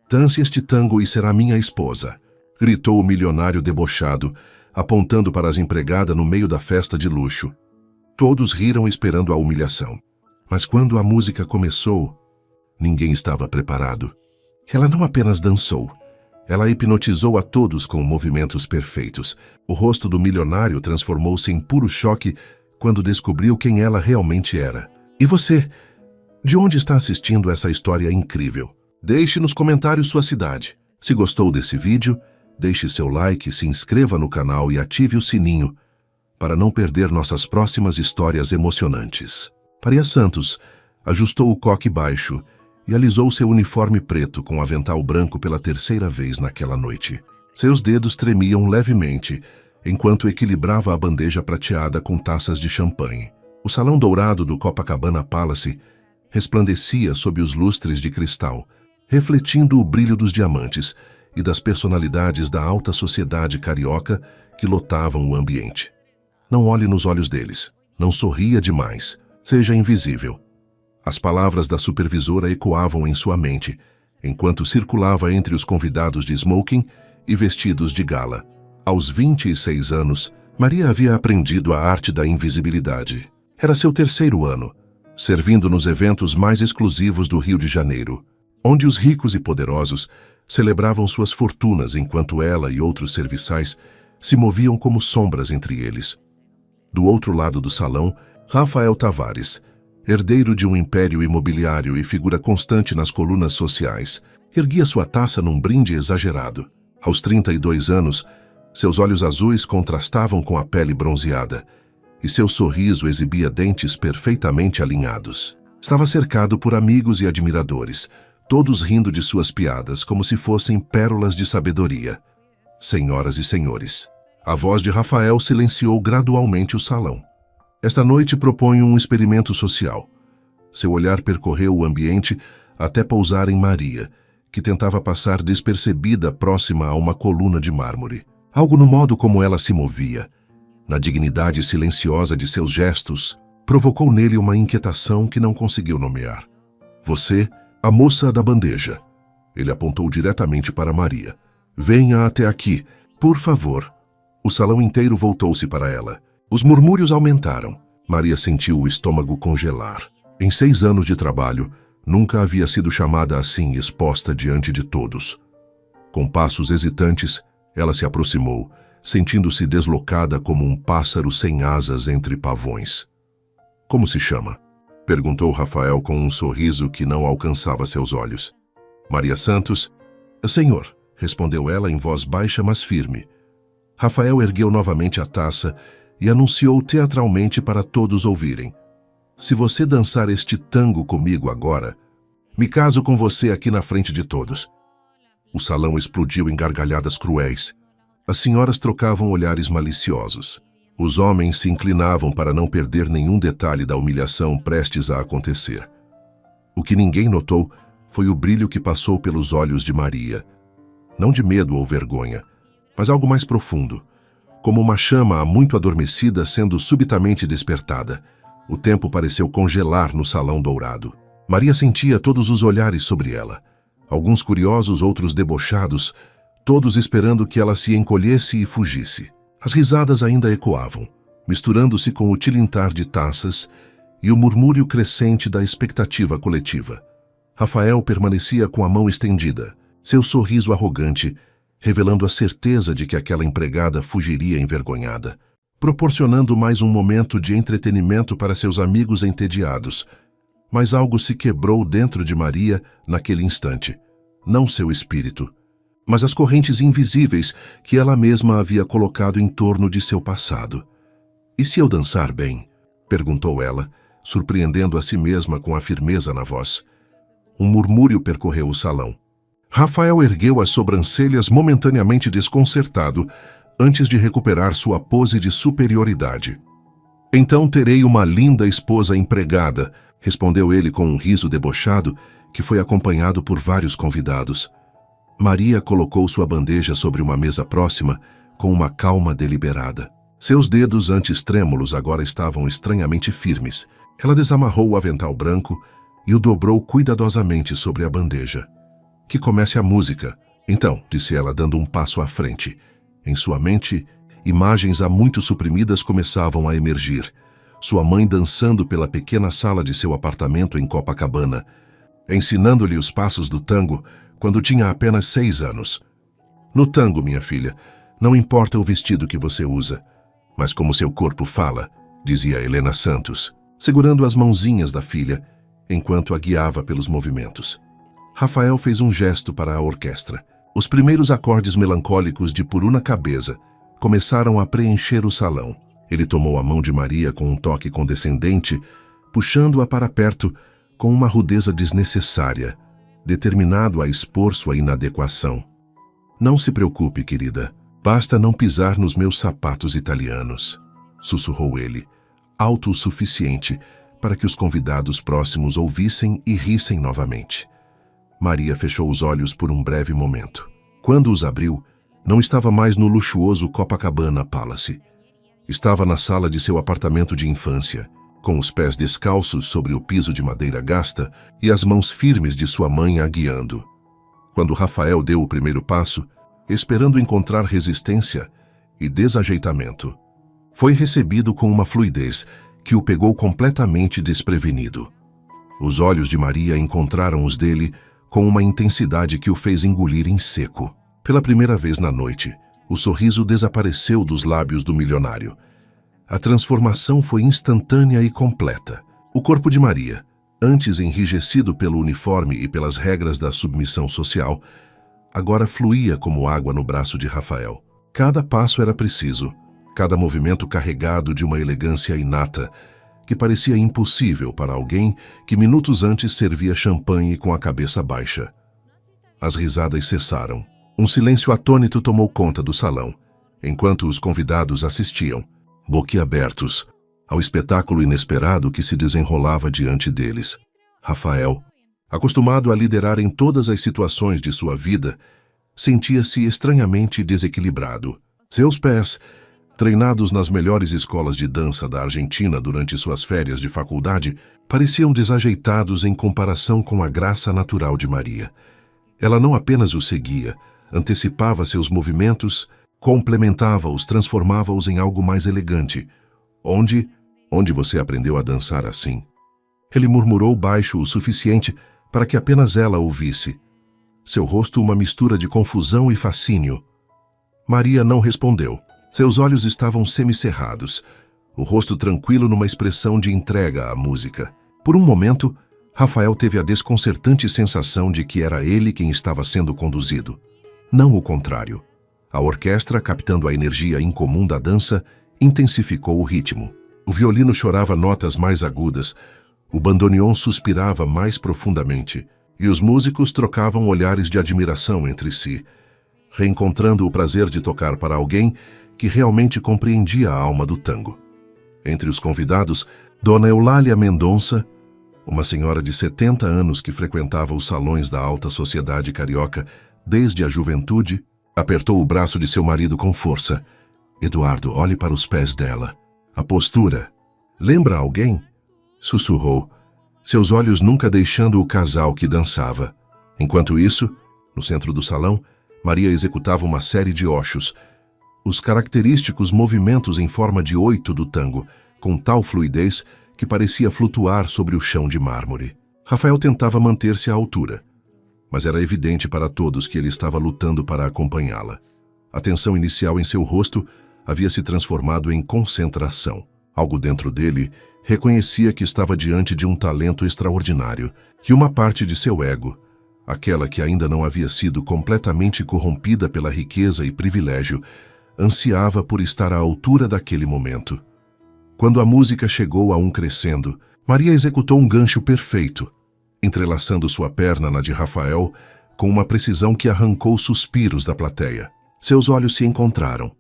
Dance este tango e será minha esposa, gritou o milionário debochado, apontando para as empregadas no meio da festa de luxo. Todos riram esperando a humilhação. Mas quando a música começou, ninguém estava preparado. Ela não apenas dançou, ela hipnotizou a todos com movimentos perfeitos. O rosto do milionário transformou-se em puro choque quando descobriu quem ela realmente era. E você? De onde está assistindo essa história incrível? Deixe nos comentários sua cidade. Se gostou desse vídeo, deixe seu like, se inscreva no canal e ative o sininho para não perder nossas próximas histórias emocionantes. Maria Santos ajustou o coque baixo e alisou seu uniforme preto com avental branco pela terceira vez naquela noite. Seus dedos tremiam levemente enquanto equilibrava a bandeja prateada com taças de champanhe. O salão dourado do Copacabana Palace resplandecia sob os lustres de cristal, refletindo o brilho dos diamantes e das personalidades da alta sociedade carioca que lotavam o ambiente. Não olhe nos olhos deles, não sorria demais, seja invisível. As palavras da supervisora ecoavam em sua mente, enquanto circulava entre os convidados de smoking e vestidos de gala. Aos 26 anos, Maria havia aprendido a arte da invisibilidade. Era seu terceiro ano, servindo nos eventos mais exclusivos do Rio de Janeiro, onde os ricos e poderosos celebravam suas fortunas enquanto ela e outros serviçais se moviam como sombras entre eles. Do outro lado do salão, Rafael Tavares, herdeiro de um império imobiliário e figura constante nas colunas sociais, erguia sua taça num brinde exagerado. Aos 32 anos, seus olhos azuis contrastavam com a pele bronzeada, e seu sorriso exibia dentes perfeitamente alinhados. Estava cercado por amigos e admiradores, todos rindo de suas piadas como se fossem pérolas de sabedoria. Senhoras e senhores, a voz de Rafael silenciou gradualmente o salão. Esta noite proponho um experimento social. Seu olhar percorreu o ambiente até pousar em Maria, que tentava passar despercebida próxima a uma coluna de mármore. Algo no modo como ela se movia, na dignidade silenciosa de seus gestos, provocou nele uma inquietação que não conseguiu nomear. Você, a moça da bandeja. Ele apontou diretamente para Maria. Venha até aqui, por favor. O salão inteiro voltou-se para ela. Os murmúrios aumentaram. Maria sentiu o estômago congelar. Em 6 anos de trabalho, nunca havia sido chamada assim, exposta diante de todos. Com passos hesitantes, ela se aproximou, sentindo-se deslocada como um pássaro sem asas entre pavões. Como se chama? Perguntou Rafael com um sorriso que não alcançava seus olhos. Maria Santos. Senhor, respondeu ela em voz baixa, mas firme. Rafael ergueu novamente a taça e anunciou teatralmente para todos ouvirem. Se você dançar este tango comigo agora, me caso com você aqui na frente de todos. O salão explodiu em gargalhadas cruéis. As senhoras trocavam olhares maliciosos. Os homens se inclinavam para não perder nenhum detalhe da humilhação prestes a acontecer. O que ninguém notou foi o brilho que passou pelos olhos de Maria. Não de medo ou vergonha, mas algo mais profundo, como uma chama muito adormecida sendo subitamente despertada. O tempo pareceu congelar no salão dourado. Maria sentia todos os olhares sobre ela, alguns curiosos, outros debochados, todos esperando que ela se encolhesse e fugisse. As risadas ainda ecoavam, misturando-se com o tilintar de taças e o murmúrio crescente da expectativa coletiva. Rafael permanecia com a mão estendida, seu sorriso arrogante, revelando a certeza de que aquela empregada fugiria envergonhada, proporcionando mais um momento de entretenimento para seus amigos entediados. Mas algo se quebrou dentro de Maria naquele instante. Não seu espírito, mas as correntes invisíveis que ela mesma havia colocado em torno de seu passado. E se eu dançar bem? Perguntou ela, surpreendendo a si mesma com a firmeza na voz. Um murmúrio percorreu o salão. Rafael ergueu as sobrancelhas momentaneamente desconcertado, antes de recuperar sua pose de superioridade. Então terei uma linda esposa empregada, respondeu ele com um riso debochado, que foi acompanhado por vários convidados. Maria colocou sua bandeja sobre uma mesa próxima, com uma calma deliberada. Seus dedos antes trêmulos agora estavam estranhamente firmes. Ela desamarrou o avental branco e o dobrou cuidadosamente sobre a bandeja. Que comece a música. Então, disse ela, dando um passo à frente. Em sua mente, imagens há muito suprimidas começavam a emergir. Sua mãe dançando pela pequena sala de seu apartamento em Copacabana, ensinando-lhe os passos do tango quando tinha apenas 6 anos. No tango, minha filha, não importa o vestido que você usa, mas como seu corpo fala, dizia Helena Santos, segurando as mãozinhas da filha enquanto a guiava pelos movimentos. Rafael fez um gesto para a orquestra. Os primeiros acordes melancólicos de Por Una Cabeça começaram a preencher o salão. Ele tomou a mão de Maria com um toque condescendente, puxando-a para perto com uma rudeza desnecessária, determinado a expor sua inadequação. Não se preocupe, querida. Basta não pisar nos meus sapatos italianos, sussurrou ele, alto o suficiente para que os convidados próximos ouvissem e rissem novamente. Maria fechou os olhos por um breve momento. Quando os abriu, não estava mais no luxuoso Copacabana Palace. Estava na sala de seu apartamento de infância, com os pés descalços sobre o piso de madeira gasta e as mãos firmes de sua mãe a guiando. Quando Rafael deu o primeiro passo, esperando encontrar resistência e desajeitamento, foi recebido com uma fluidez que o pegou completamente desprevenido. Os olhos de Maria encontraram os dele com uma intensidade que o fez engolir em seco. Pela primeira vez na noite, o sorriso desapareceu dos lábios do milionário. A transformação foi instantânea e completa. O corpo de Maria, antes enrijecido pelo uniforme e pelas regras da submissão social, agora fluía como água no braço de Rafael. Cada passo era preciso, cada movimento carregado de uma elegância inata, que parecia impossível para alguém que minutos antes servia champanhe com a cabeça baixa. As risadas cessaram. Um silêncio atônito tomou conta do salão, enquanto os convidados assistiam, boquiabertos, ao espetáculo inesperado que se desenrolava diante deles. Rafael, acostumado a liderar em todas as situações de sua vida, sentia-se estranhamente desequilibrado. Seus pés, treinados nas melhores escolas de dança da Argentina durante suas férias de faculdade, pareciam desajeitados em comparação com a graça natural de Maria. Ela não apenas o seguia, antecipava seus movimentos, complementava-os, transformava-os em algo mais elegante. Onde você aprendeu a dançar assim? Ele murmurou baixo o suficiente para que apenas ela ouvisse. Seu rosto uma mistura de confusão e fascínio. Maria não respondeu. Seus olhos estavam semicerrados, o rosto tranquilo numa expressão de entrega à música. Por um momento, Rafael teve a desconcertante sensação de que era ele quem estava sendo conduzido. Não o contrário. A orquestra, captando a energia incomum da dança, intensificou o ritmo. O violino chorava notas mais agudas, o bandoneon suspirava mais profundamente, e os músicos trocavam olhares de admiração entre si, reencontrando o prazer de tocar para alguém que realmente compreendia a alma do tango. Entre os convidados, Dona Eulália Mendonça, uma senhora de 70 anos que frequentava os salões da alta sociedade carioca desde a juventude, apertou o braço de seu marido com força. Eduardo, olhe para os pés dela. A postura. Lembra alguém? Sussurrou, seus olhos nunca deixando o casal que dançava. Enquanto isso, no centro do salão, Maria executava uma série de ochos, os característicos movimentos em forma de 8 do tango, com tal fluidez que parecia flutuar sobre o chão de mármore. Rafael tentava manter-se à altura, mas era evidente para todos que ele estava lutando para acompanhá-la. A tensão inicial em seu rosto havia se transformado em concentração. Algo dentro dele reconhecia que estava diante de um talento extraordinário, que uma parte de seu ego, aquela que ainda não havia sido completamente corrompida pela riqueza e privilégio, ansiava por estar à altura daquele momento. Quando a música chegou a um crescendo, Maria executou um gancho perfeito, entrelaçando sua perna na de Rafael com uma precisão que arrancou suspiros da plateia. Seus olhos se encontraram,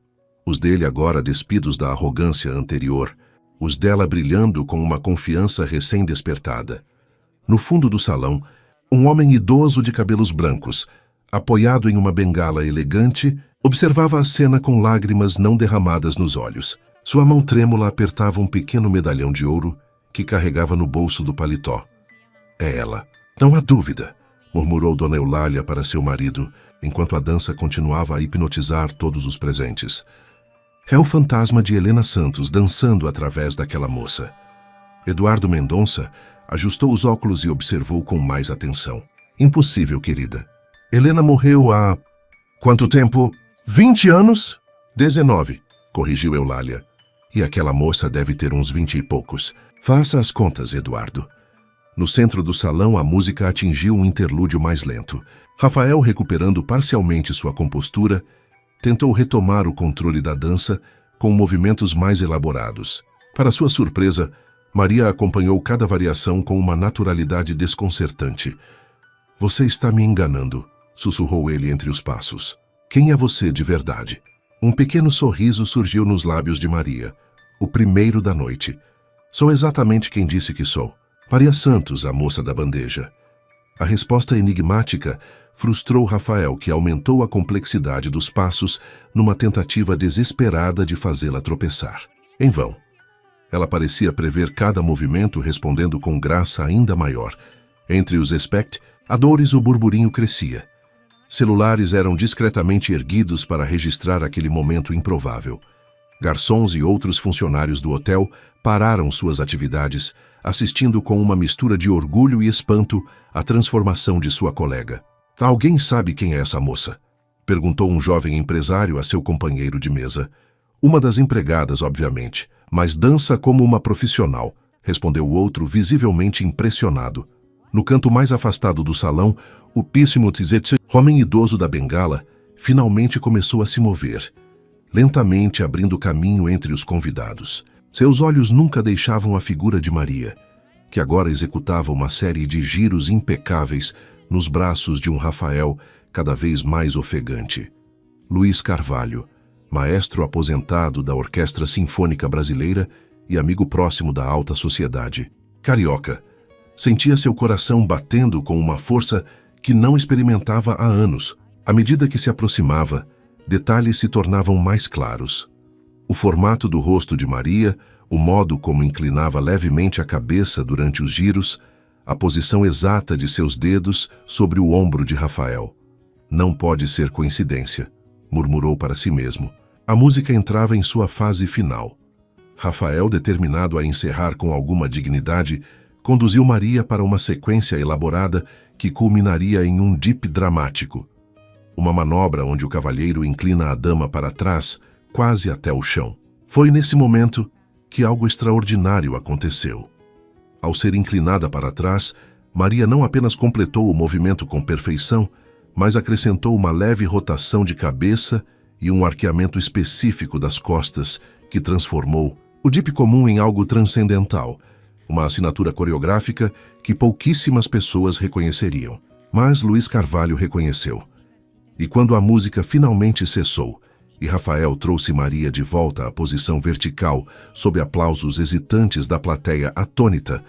os dele agora despidos da arrogância anterior, os dela brilhando com uma confiança recém-despertada. No fundo do salão, um homem idoso de cabelos brancos, apoiado em uma bengala elegante, observava a cena com lágrimas não derramadas nos olhos. Sua mão trêmula apertava um pequeno medalhão de ouro que carregava no bolso do paletó. É ela. Não há dúvida, murmurou Dona Eulália para seu marido, enquanto a dança continuava a hipnotizar todos os presentes. É o fantasma de Helena Santos dançando através daquela moça. Eduardo Mendonça ajustou os óculos e observou com mais atenção. Impossível, querida. Helena morreu há... quanto tempo? 20 anos? 19, corrigiu Eulália. E aquela moça deve ter uns 20 e poucos. Faça as contas, Eduardo. No centro do salão, a música atingiu um interlúdio mais lento. Rafael, recuperando parcialmente sua compostura, tentou retomar o controle da dança com movimentos mais elaborados. Para sua surpresa, Maria acompanhou cada variação com uma naturalidade desconcertante. Você está me enganando, sussurrou ele entre os passos. Quem é você de verdade? Um pequeno sorriso surgiu nos lábios de Maria. O primeiro da noite. Sou exatamente quem disse que sou. Maria Santos, a moça da bandeja. A resposta enigmática frustrou Rafael, que aumentou a complexidade dos passos numa tentativa desesperada de fazê-la tropeçar. Em vão. Ela parecia prever cada movimento, respondendo com graça ainda maior. Entre os espectadores, o burburinho crescia. Celulares eram discretamente erguidos para registrar aquele momento improvável. Garçons e outros funcionários do hotel pararam suas atividades, assistindo com uma mistura de orgulho e espanto à transformação de sua colega. Alguém sabe quem é essa moça? Perguntou um jovem empresário a seu companheiro de mesa. Uma das empregadas, obviamente, mas dança como uma profissional, respondeu o outro, visivelmente impressionado. No canto mais afastado do salão, o píssimo Tzetse, homem idoso da bengala, finalmente começou a se mover, lentamente abrindo caminho entre os convidados. Seus olhos nunca deixavam a figura de Maria, que agora executava uma série de giros impecáveis nos braços de um Rafael cada vez mais ofegante. Luiz Carvalho, maestro aposentado da Orquestra Sinfônica Brasileira e amigo próximo da alta sociedade. Carioca, sentia seu coração batendo com uma força que não experimentava há anos. À medida que se aproximava, detalhes se tornavam mais claros. O formato do rosto de Maria, o modo como inclinava levemente a cabeça durante os giros, a posição exata de seus dedos sobre o ombro de Rafael. Não pode ser coincidência, murmurou para si mesmo. A música entrava em sua fase final. Rafael, determinado a encerrar com alguma dignidade, conduziu Maria para uma sequência elaborada que culminaria em um dip dramático. Uma manobra onde o cavalheiro inclina a dama para trás, quase até o chão. Foi nesse momento que algo extraordinário aconteceu. Ao ser inclinada para trás, Maria não apenas completou o movimento com perfeição, mas acrescentou uma leve rotação de cabeça e um arqueamento específico das costas que transformou o dip comum em algo transcendental, uma assinatura coreográfica que pouquíssimas pessoas reconheceriam. Mas Luiz Carvalho reconheceu. E quando a música finalmente cessou e Rafael trouxe Maria de volta à posição vertical sob aplausos hesitantes da plateia atônita,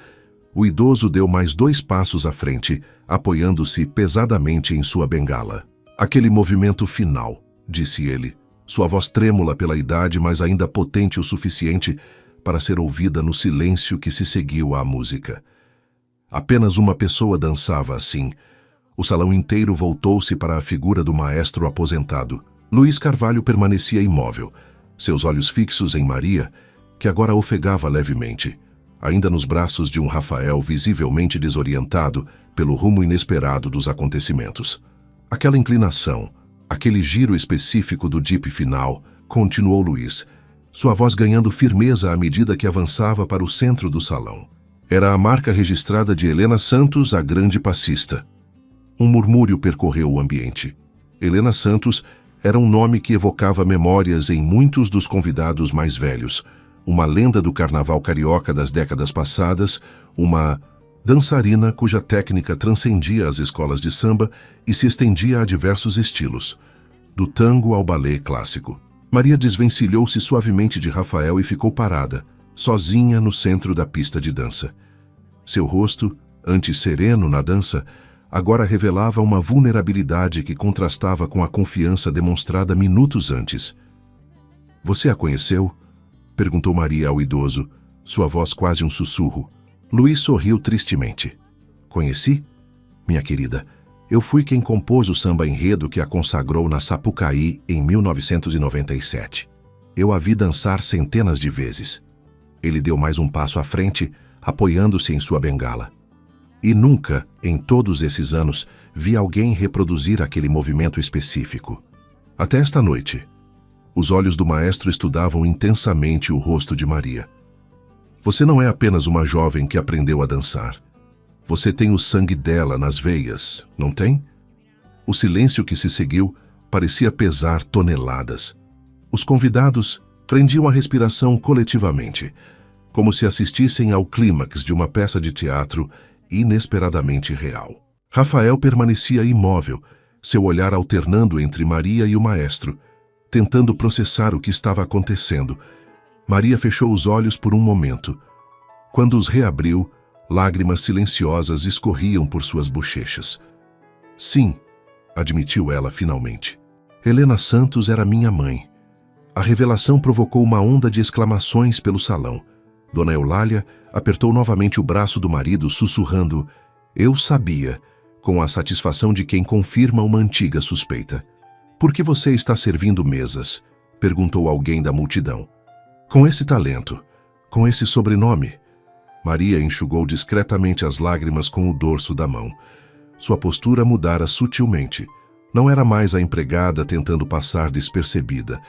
o idoso deu mais 2 passos à frente, apoiando-se pesadamente em sua bengala. Aquele movimento final, disse ele, sua voz trêmula pela idade, mas ainda potente o suficiente para ser ouvida no silêncio que se seguiu à música. Apenas uma pessoa dançava assim. O salão inteiro voltou-se para a figura do maestro aposentado. Luiz Carvalho permanecia imóvel, seus olhos fixos em Maria, que agora ofegava levemente, ainda nos braços de um Rafael visivelmente desorientado pelo rumo inesperado dos acontecimentos. Aquela inclinação, aquele giro específico do dip final, continuou Luiz, sua voz ganhando firmeza à medida que avançava para o centro do salão. Era a marca registrada de Helena Santos, a grande passista. Um murmúrio percorreu o ambiente. Helena Santos era um nome que evocava memórias em muitos dos convidados mais velhos, uma lenda do carnaval carioca das décadas passadas, uma dançarina cuja técnica transcendia as escolas de samba e se estendia a diversos estilos, do tango ao ballet clássico. Maria desvencilhou-se suavemente de Rafael e ficou parada, sozinha no centro da pista de dança. Seu rosto, antes sereno na dança, agora revelava uma vulnerabilidade que contrastava com a confiança demonstrada minutos antes. — Você a conheceu? Perguntou Maria ao idoso, sua voz quase um sussurro. Luiz sorriu tristemente. — Conheci? Minha querida, Eu fui quem compôs o samba-enredo que a consagrou na Sapucaí em 1997. Eu a vi dançar centenas de vezes. Ele deu mais um passo à frente, apoiando-se em sua bengala. E nunca, em todos esses anos, vi alguém reproduzir aquele movimento específico. Até esta noite, os olhos do maestro estudavam intensamente o rosto de Maria. Você não é apenas uma jovem que aprendeu a dançar. Você tem o sangue dela nas veias, não tem? O silêncio que se seguiu parecia pesar toneladas. Os convidados prendiam a respiração coletivamente, como se assistissem ao clímax de uma peça de teatro inesperadamente real. Rafael permanecia imóvel, seu olhar alternando entre Maria e o maestro, tentando processar o que estava acontecendo. Maria fechou os olhos por um momento. Quando os reabriu, lágrimas silenciosas escorriam por suas bochechas. Sim, admitiu ela finalmente. Helena Santos era minha mãe. A revelação provocou uma onda de exclamações pelo salão. Dona Eulália apertou novamente o braço do marido, sussurrando: "Eu sabia", com a satisfação de quem confirma uma antiga suspeita. "Por que você está servindo mesas?", perguntou alguém da multidão. "Com esse talento, com esse sobrenome." Maria enxugou discretamente as lágrimas com o dorso da mão. Sua postura mudara sutilmente. Não era mais a empregada tentando passar despercebida,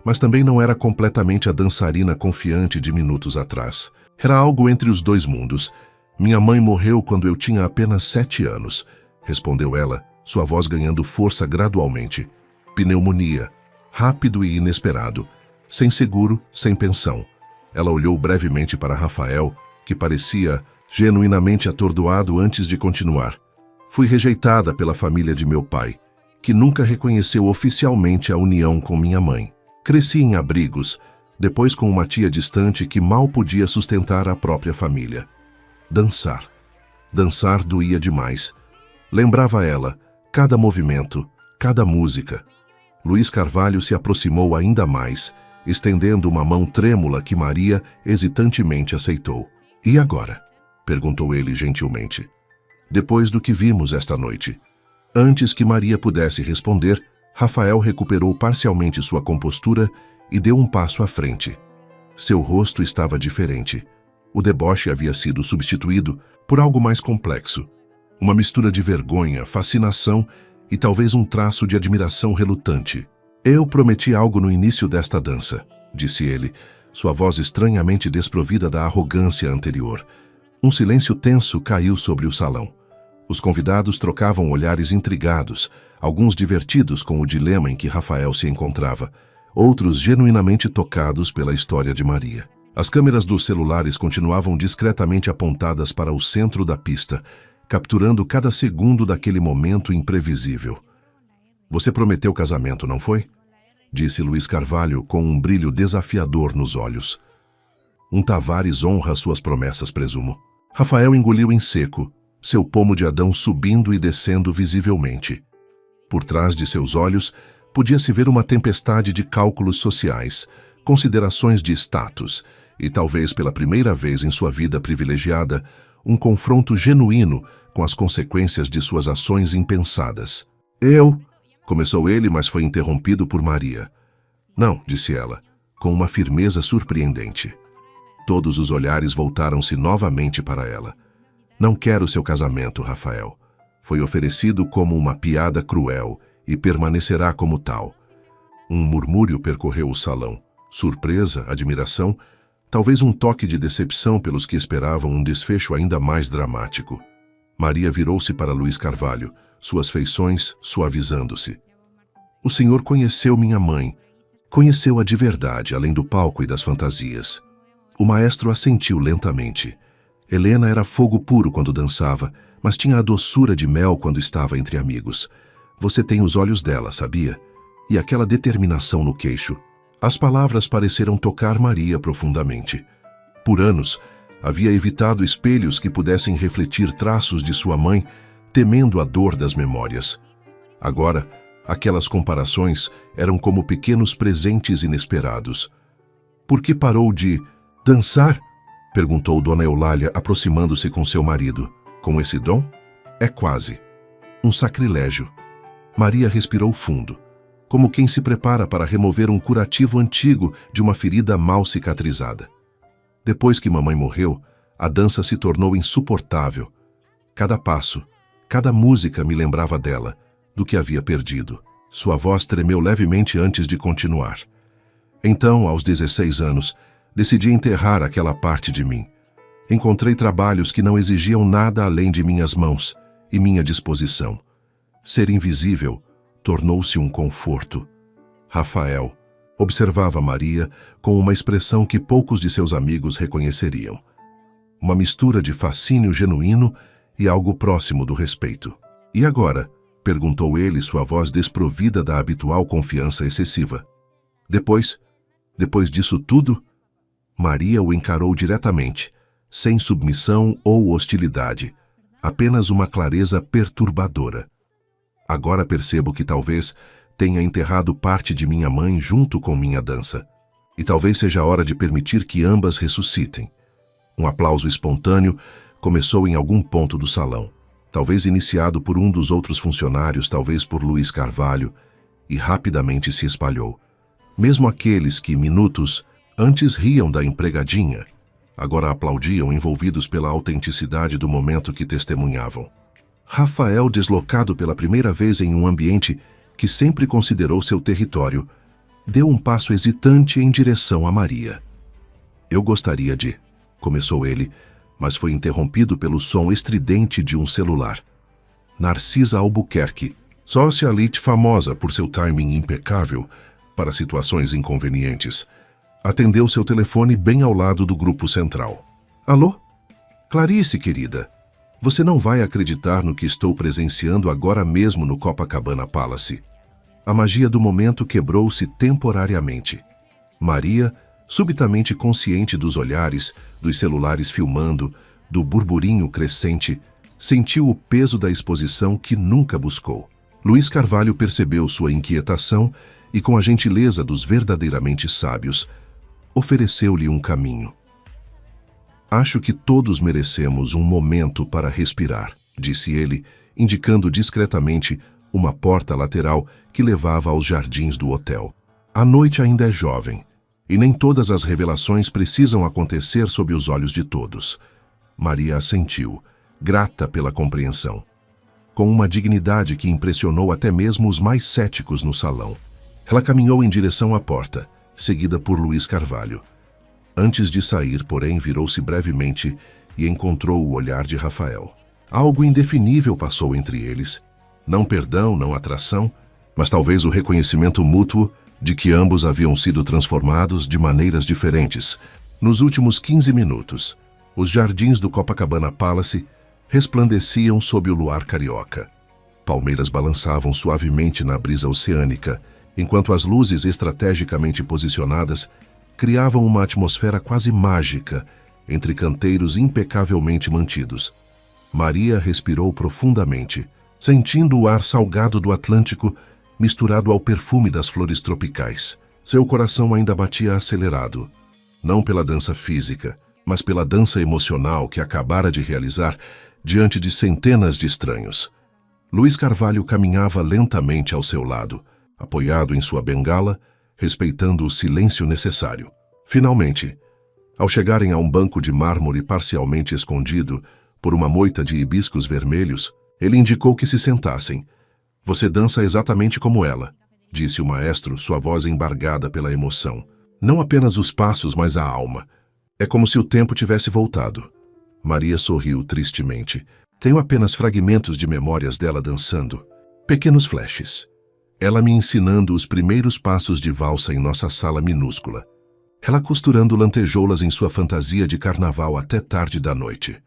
mas também não era completamente a dançarina confiante de minutos atrás. Era algo entre os dois mundos. "Minha mãe morreu quando eu tinha apenas 7 anos", respondeu ela, sua voz ganhando força gradualmente. "Pneumonia. Rápido e inesperado. Sem seguro, sem pensão." Ela olhou brevemente para Rafael, que parecia genuinamente atordoado antes de continuar. "Fui rejeitada pela família de meu pai, que nunca reconheceu oficialmente a união com minha mãe. Cresci em abrigos, depois com uma tia distante que mal podia sustentar a própria família. Dançar. Dançar doía demais. Lembrava ela, cada movimento, cada música." Luiz Carvalho se aproximou ainda mais, estendendo uma mão trêmula que Maria hesitantemente aceitou. "E agora?", perguntou ele gentilmente. "Depois do que vimos esta noite." Antes que Maria pudesse responder, Rafael recuperou parcialmente sua compostura e deu um passo à frente. Seu rosto estava diferente. O deboche havia sido substituído por algo mais complexo. Uma mistura de vergonha, fascinação e talvez um traço de admiração relutante. "Eu prometi algo no início desta dança", disse ele, sua voz estranhamente desprovida da arrogância anterior. Um silêncio tenso caiu sobre o salão. Os convidados trocavam olhares intrigados, alguns divertidos com o dilema em que Rafael se encontrava, outros genuinamente tocados pela história de Maria. As câmeras dos celulares continuavam discretamente apontadas para o centro da pista, capturando cada segundo daquele momento imprevisível. "Você prometeu casamento, não foi?", disse Luiz Carvalho com um brilho desafiador nos olhos. "Um Tavares honra suas promessas, presumo." Rafael engoliu em seco, seu pomo de Adão subindo e descendo visivelmente. Por trás de seus olhos, podia-se ver uma tempestade de cálculos sociais, considerações de status e, talvez pela primeira vez em sua vida privilegiada, um confronto genuíno com as consequências de suas ações impensadas. "Eu..." começou ele, mas foi interrompido por Maria. "Não", disse ela, com uma firmeza surpreendente. Todos os olhares voltaram-se novamente para ela. "Não quero seu casamento, Rafael. Foi oferecido como uma piada cruel e permanecerá como tal." Um murmúrio percorreu o salão. Surpresa, admiração, talvez um toque de decepção pelos que esperavam um desfecho ainda mais dramático. Maria virou-se para Luiz Carvalho, suas feições suavizando-se. "O senhor conheceu minha mãe. Conheceu-a de verdade, além do palco e das fantasias." O maestro assentiu lentamente. Helena era fogo puro quando dançava, mas tinha a doçura de mel quando estava entre amigos. "Você tem os olhos dela, sabia? E aquela determinação no queixo." As palavras pareceram tocar Maria profundamente. Por anos, havia evitado espelhos que pudessem refletir traços de sua mãe, temendo a dor das memórias. Agora, aquelas comparações eram como pequenos presentes inesperados. "Por que parou de dançar?", perguntou Dona Eulália, aproximando-se com seu marido. "Com esse dom?" "É quase." Um sacrilégio. Maria respirou fundo, como quem se prepara para remover um curativo antigo de uma ferida mal cicatrizada. Depois que mamãe morreu, a dança se tornou insuportável. Cada passo, cada música me lembrava dela, do que havia perdido. Sua voz tremeu levemente antes de continuar. Então, aos 16 anos, decidi enterrar aquela parte de mim. Encontrei trabalhos que não exigiam nada além de minhas mãos e minha disposição. Ser invisível tornou-se um conforto. Rafael observava Maria com uma expressão que poucos de seus amigos reconheceriam. Uma mistura de fascínio genuíno e algo próximo do respeito. "E agora?", perguntou ele, sua voz desprovida da habitual confiança excessiva. Depois disso tudo?", Maria o encarou diretamente, sem submissão ou hostilidade, apenas uma clareza perturbadora. "Agora percebo que talvez tenha enterrado parte de minha mãe junto com minha dança. E talvez seja a hora de permitir que ambas ressuscitem." Um aplauso espontâneo começou em algum ponto do salão, talvez iniciado por um dos outros funcionários, talvez por Luiz Carvalho, e rapidamente se espalhou. Mesmo aqueles que, minutos antes, riam da empregadinha, agora aplaudiam, envolvidos pela autenticidade do momento que testemunhavam. Rafael, deslocado pela primeira vez em um ambiente que sempre considerou seu território, deu um passo hesitante em direção a Maria. "Eu gostaria de..." começou ele, mas foi interrompido pelo som estridente de um celular. Narcisa Albuquerque, socialite famosa por seu timing impecável para situações inconvenientes, atendeu seu telefone bem ao lado do grupo central. "Alô? Clarice, querida, você não vai acreditar no que estou presenciando agora mesmo no Copacabana Palace." A magia do momento quebrou-se temporariamente. Maria, subitamente consciente dos olhares, dos celulares filmando, do burburinho crescente, sentiu o peso da exposição que nunca buscou. Luiz Carvalho percebeu sua inquietação e, com a gentileza dos verdadeiramente sábios, ofereceu-lhe um caminho. "Acho que todos merecemos um momento para respirar", disse ele, indicando discretamente uma porta lateral que levava aos jardins do hotel. "A noite ainda é jovem, e nem todas as revelações precisam acontecer sob os olhos de todos." Maria assentiu, grata pela compreensão, com uma dignidade que impressionou até mesmo os mais céticos no salão. Ela caminhou em direção à porta, seguida por Luiz Carvalho. Antes de sair, porém, virou-se brevemente e encontrou o olhar de Rafael. Algo indefinível passou entre eles. Não perdão, não atração, mas talvez o reconhecimento mútuo de que ambos haviam sido transformados de maneiras diferentes. Nos últimos 15 minutos, os jardins do Copacabana Palace resplandeciam sob o luar carioca. Palmeiras balançavam suavemente na brisa oceânica, enquanto as luzes estrategicamente posicionadas criavam uma atmosfera quase mágica entre canteiros impecavelmente mantidos. Maria respirou profundamente, sentindo o ar salgado do Atlântico misturado ao perfume das flores tropicais. Seu coração ainda batia acelerado, não pela dança física, mas pela dança emocional que acabara de realizar diante de centenas de estranhos. Luiz Carvalho caminhava lentamente ao seu lado, apoiado em sua bengala, respeitando o silêncio necessário. Finalmente, ao chegarem a um banco de mármore parcialmente escondido por uma moita de hibiscos vermelhos, ele indicou que se sentassem. "Você dança exatamente como ela", disse o maestro, sua voz embargada pela emoção. "Não apenas os passos, mas a alma. É como se o tempo tivesse voltado." Maria sorriu tristemente. "Tenho apenas fragmentos de memórias dela dançando. Pequenos flashes. Ela me ensinando os primeiros passos de valsa em nossa sala minúscula. Ela costurando lantejoulas em sua fantasia de carnaval até tarde da noite."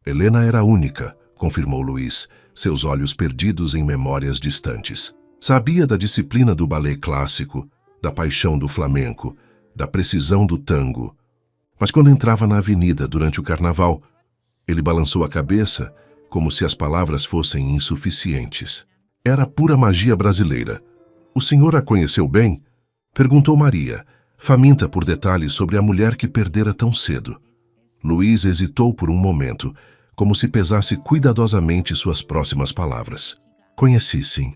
"Helena era única", confirmou Luiz, seus olhos perdidos em memórias distantes. Sabia da disciplina do balé clássico, da paixão do flamenco, da precisão do tango. Mas quando entrava na avenida durante o carnaval, ele balançou a cabeça como se as palavras fossem insuficientes. Era pura magia brasileira. "O senhor a conheceu bem?" perguntou Maria, faminta por detalhes sobre a mulher que perdera tão cedo. Luiz hesitou por um momento, como se pesasse cuidadosamente suas próximas palavras. Conheci, sim.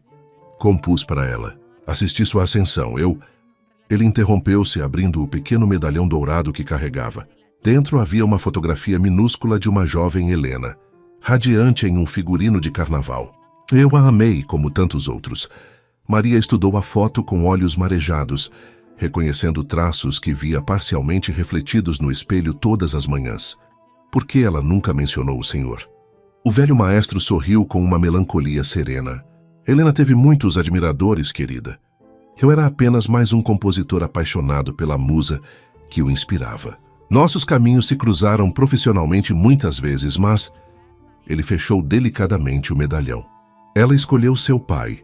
Compus para ela. Assisti sua ascensão. Ele interrompeu-se, abrindo o pequeno medalhão dourado que carregava. Dentro havia uma fotografia minúscula de uma jovem Helena, radiante em um figurino de carnaval. Eu a amei, como tantos outros. Maria estudou a foto com olhos marejados, reconhecendo traços que via parcialmente refletidos no espelho todas as manhãs. Por que ela nunca mencionou o Senhor? O velho maestro sorriu com uma melancolia serena. Helena teve muitos admiradores, querida. Eu era apenas mais um compositor apaixonado pela musa que o inspirava. Nossos caminhos se cruzaram profissionalmente muitas vezes, mas... Ele fechou delicadamente o medalhão. Ela escolheu seu pai.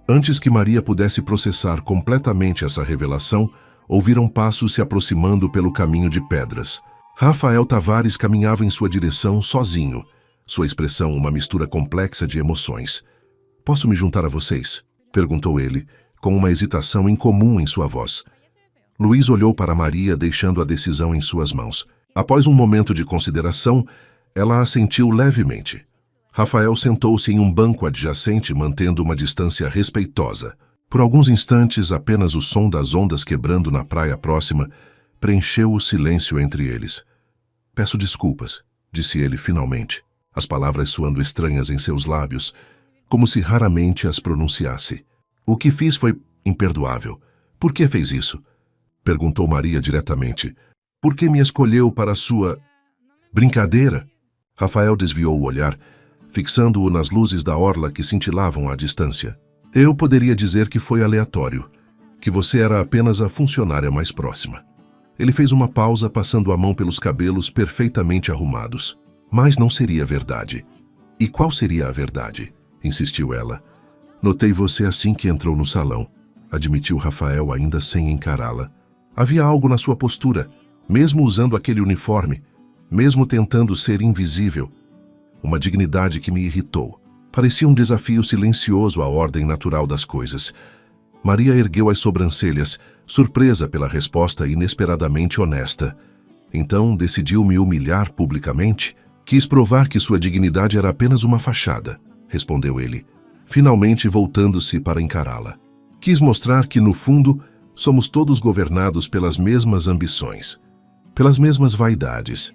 Antes que Maria pudesse processar completamente essa revelação, ouviram passos se aproximando pelo caminho de pedras. Rafael Tavares caminhava em sua direção sozinho, sua expressão uma mistura complexa de emoções. "Posso me juntar a vocês?" perguntou ele, com uma hesitação incomum em sua voz. Luiz olhou para Maria, deixando a decisão em suas mãos. Após um momento de consideração, ela assentiu levemente. Rafael sentou-se em um banco adjacente, mantendo uma distância respeitosa. Por alguns instantes, apenas o som das ondas quebrando na praia próxima preencheu o silêncio entre eles. "Peço desculpas", disse ele finalmente, as palavras soando estranhas em seus lábios, como se raramente as pronunciasse. "O que fiz foi imperdoável. Por que fez isso?" perguntou Maria diretamente. "Por que me escolheu para sua... brincadeira?" Rafael desviou o olhar, fixando-o nas luzes da orla que cintilavam à distância. "Eu poderia dizer que foi aleatório, que você era apenas a funcionária mais próxima." Ele fez uma pausa, passando a mão pelos cabelos perfeitamente arrumados. "Mas não seria verdade." "E qual seria a verdade?" insistiu ela. "Notei você assim que entrou no salão", admitiu Rafael, ainda sem encará-la. "Havia algo na sua postura, mesmo usando aquele uniforme, mesmo tentando ser invisível. Uma dignidade que me irritou. Parecia um desafio silencioso à ordem natural das coisas." Maria ergueu as sobrancelhas, surpresa pela resposta inesperadamente honesta. "Então decidiu me humilhar publicamente? Quis provar que sua dignidade era apenas uma fachada", respondeu ele, finalmente voltando-se para encará-la. "Quis mostrar que, no fundo, somos todos governados pelas mesmas ambições, pelas mesmas vaidades."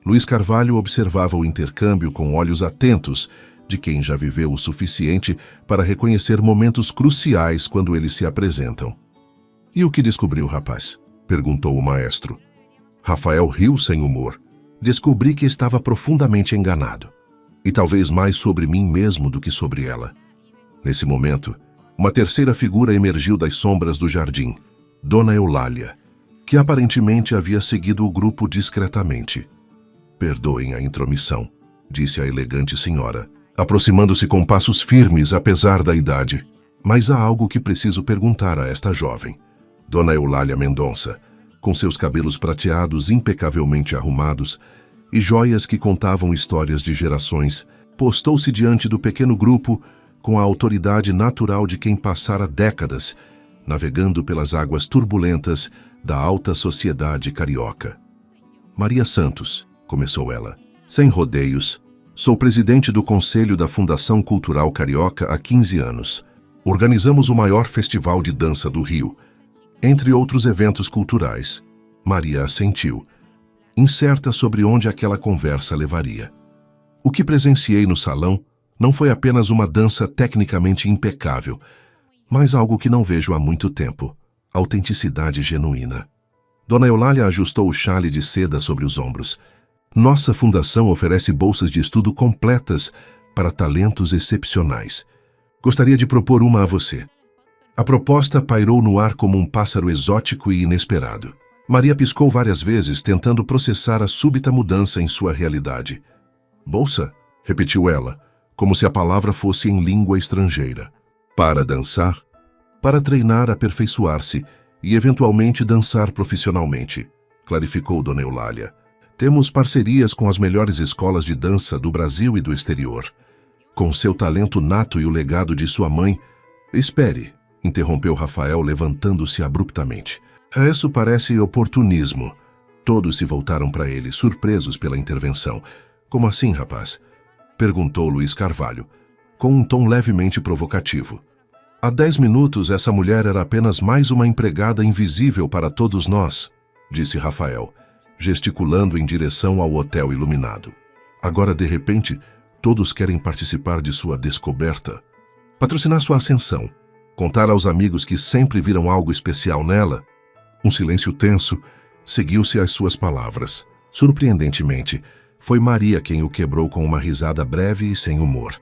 Luiz Carvalho observava o intercâmbio com olhos atentos de quem já viveu o suficiente para reconhecer momentos cruciais quando eles se apresentam. "E o que descobriu, rapaz?" perguntou o maestro. Rafael riu sem humor. "Descobri que estava profundamente enganado, e talvez mais sobre mim mesmo do que sobre ela." Nesse momento, uma terceira figura emergiu das sombras do jardim, Dona Eulália, que aparentemente havia seguido o grupo discretamente. "Perdoem a intromissão", disse a elegante senhora, aproximando-se com passos firmes apesar da idade. "Mas há algo que preciso perguntar a esta jovem." Dona Eulália Mendonça, com seus cabelos prateados impecavelmente arrumados e joias que contavam histórias de gerações, postou-se diante do pequeno grupo com a autoridade natural de quem passara décadas navegando pelas águas turbulentas da alta sociedade carioca. "Maria Santos", começou ela, "sem rodeios, sou presidente do Conselho da Fundação Cultural Carioca há 15 anos. Organizamos o maior festival de dança do Rio, entre outros eventos culturais." Maria assentiu, incerta sobre onde aquela conversa levaria. "O que presenciei no salão não foi apenas uma dança tecnicamente impecável, mas algo que não vejo há muito tempo: autenticidade genuína." Dona Eulália ajustou o xale de seda sobre os ombros. "Nossa fundação oferece bolsas de estudo completas para talentos excepcionais. Gostaria de propor uma a você." A proposta pairou no ar como um pássaro exótico e inesperado. Maria piscou várias vezes, tentando processar a súbita mudança em sua realidade. "Bolsa?" repetiu ela, como se a palavra fosse em língua estrangeira. "Para dançar?" "Para treinar, aperfeiçoar-se e, eventualmente, dançar profissionalmente", clarificou Dona Eulália. "Temos parcerias com as melhores escolas de dança do Brasil e do exterior. Com seu talento nato e o legado de sua mãe..." "Espere", interrompeu Rafael, levantando-se abruptamente. "Isso parece oportunismo." Todos se voltaram para ele, surpresos pela intervenção. "Como assim, rapaz?" perguntou Luiz Carvalho. com um tom levemente provocativo. Há 10 minutos essa mulher era apenas mais uma empregada invisível para todos nós, disse Rafael, gesticulando em direção ao hotel iluminado. Agora, de repente, todos querem participar de sua descoberta, patrocinar sua ascensão, contar aos amigos que sempre viram algo especial nela. Um silêncio tenso seguiu-se às suas palavras. Surpreendentemente, foi Maria quem o quebrou com uma risada breve e sem humor.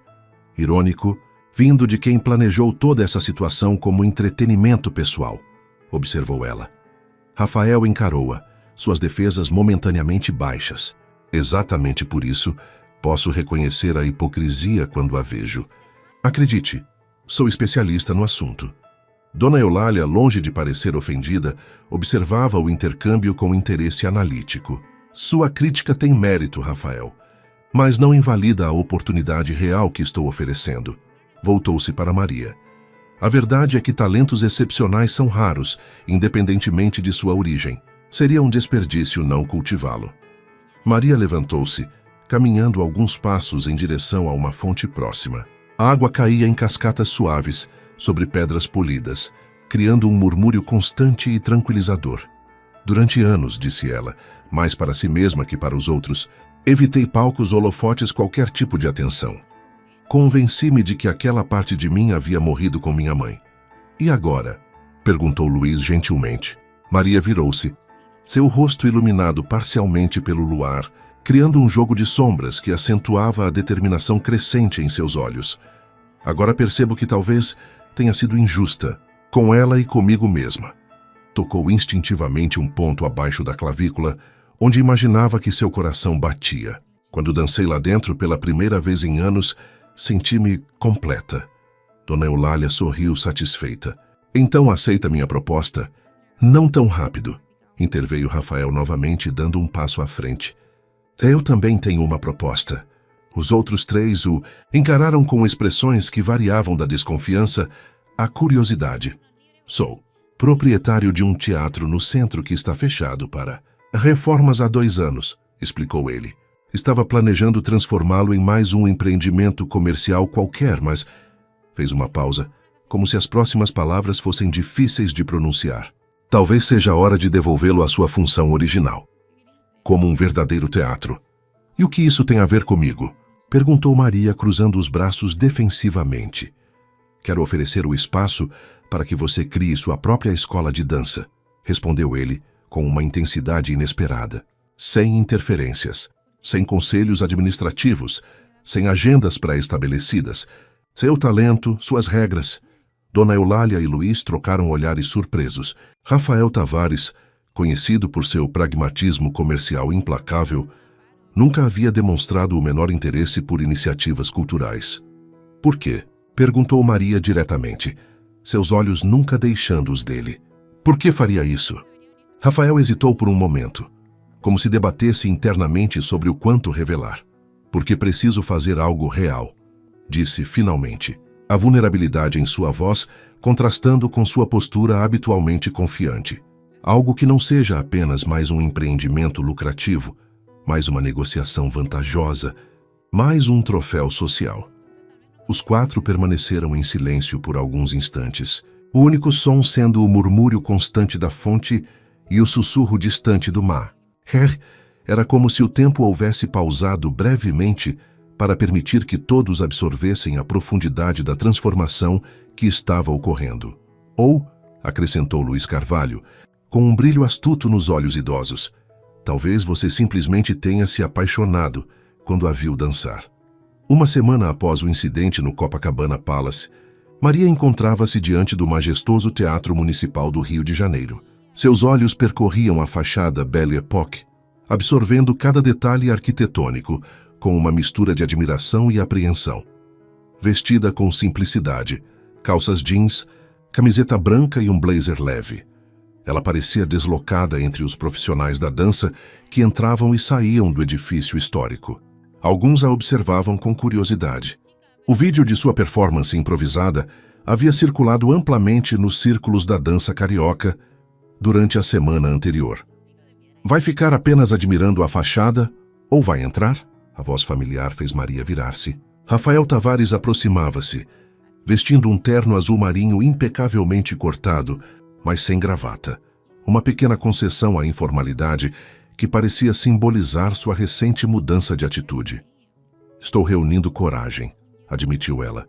Irônico, vindo de quem planejou toda essa situação como entretenimento pessoal, observou ela. Rafael encarou-a, suas defesas momentaneamente baixas. Exatamente por isso, posso reconhecer a hipocrisia quando a vejo. Acredite, sou especialista no assunto. Dona Eulália, longe de parecer ofendida, observava o intercâmbio com interesse analítico. Sua crítica tem mérito, Rafael, mas não invalida a oportunidade real que estou oferecendo. Voltou-se para Maria. A verdade é que talentos excepcionais são raros, independentemente de sua origem. Seria um desperdício não cultivá-lo. Maria levantou-se, caminhando alguns passos em direção a uma fonte próxima. A água caía em cascatas suaves, sobre pedras polidas, criando um murmúrio constante e tranquilizador. Durante anos, disse ela, mais para si mesma que para os outros, evitei palcos holofotes qualquer tipo de atenção. Convenci-me de que aquela parte de mim havia morrido com minha mãe. E agora? Perguntou Luiz gentilmente. Maria virou-se, seu rosto iluminado parcialmente pelo luar, criando um jogo de sombras que acentuava a determinação crescente em seus olhos. Agora percebo que talvez tenha sido injusta, com ela e comigo mesma. Tocou instintivamente um ponto abaixo da clavícula, onde imaginava que seu coração batia. Quando dancei lá dentro pela primeira vez em anos, senti-me completa. Dona Eulália sorriu satisfeita. Então aceita minha proposta? Não tão rápido, interveio Rafael novamente, dando um passo à frente. Eu também tenho uma proposta. Os outros três o encararam com expressões que variavam da desconfiança à curiosidade. Sou proprietário de um teatro no centro que está fechado para reformas há 2 anos, explicou ele. Estava planejando transformá-lo em mais um empreendimento comercial qualquer, mas fez uma pausa, como se as próximas palavras fossem difíceis de pronunciar. Talvez seja a hora de devolvê-lo à sua função original, como um verdadeiro teatro. E o que isso tem a ver comigo? Perguntou Maria, cruzando os braços defensivamente. Quero oferecer o espaço para que você crie sua própria escola de dança, respondeu ele, com uma intensidade inesperada. Sem interferências, sem conselhos administrativos, sem agendas pré-estabelecidas. Seu talento, suas regras. Dona Eulália e Luiz trocaram olhares surpresos. Rafael Tavares, conhecido por seu pragmatismo comercial implacável, nunca havia demonstrado o menor interesse por iniciativas culturais. Por quê? Perguntou Maria diretamente, seus olhos nunca deixando os dele. Por que faria isso? Rafael hesitou por um momento, como se debatesse internamente sobre o quanto revelar. Porque preciso fazer algo real, disse finalmente, a vulnerabilidade em sua voz contrastando com sua postura habitualmente confiante. Algo que não seja apenas mais um empreendimento lucrativo, mais uma negociação vantajosa, mais um troféu social. Os 4 permaneceram em silêncio por alguns instantes, o único som sendo o murmúrio constante da fonte e o sussurro distante do mar. Era como se o tempo houvesse pausado brevemente para permitir que todos absorvessem a profundidade da transformação que estava ocorrendo. Ou, acrescentou Luiz Carvalho, com um brilho astuto nos olhos idosos, talvez você simplesmente tenha se apaixonado quando a viu dançar. Uma semana após o incidente no Copacabana Palace, Maria encontrava-se diante do majestoso Teatro Municipal do Rio de Janeiro. Seus olhos percorriam a fachada Belle Époque, absorvendo cada detalhe arquitetônico, com uma mistura de admiração e apreensão. Vestida com simplicidade, calças jeans, camiseta branca e um blazer leve. Ela parecia deslocada entre os profissionais da dança que entravam e saíam do edifício histórico. Alguns a observavam com curiosidade. O vídeo de sua performance improvisada havia circulado amplamente nos círculos da dança carioca durante a semana anterior. Vai ficar apenas admirando a fachada ou vai entrar? A voz familiar fez Maria virar-se. Rafael Tavares aproximava-se, vestindo um terno azul marinho impecavelmente cortado, mas sem gravata. Uma pequena concessão à informalidade que parecia simbolizar sua recente mudança de atitude. Estou reunindo coragem, admitiu ela,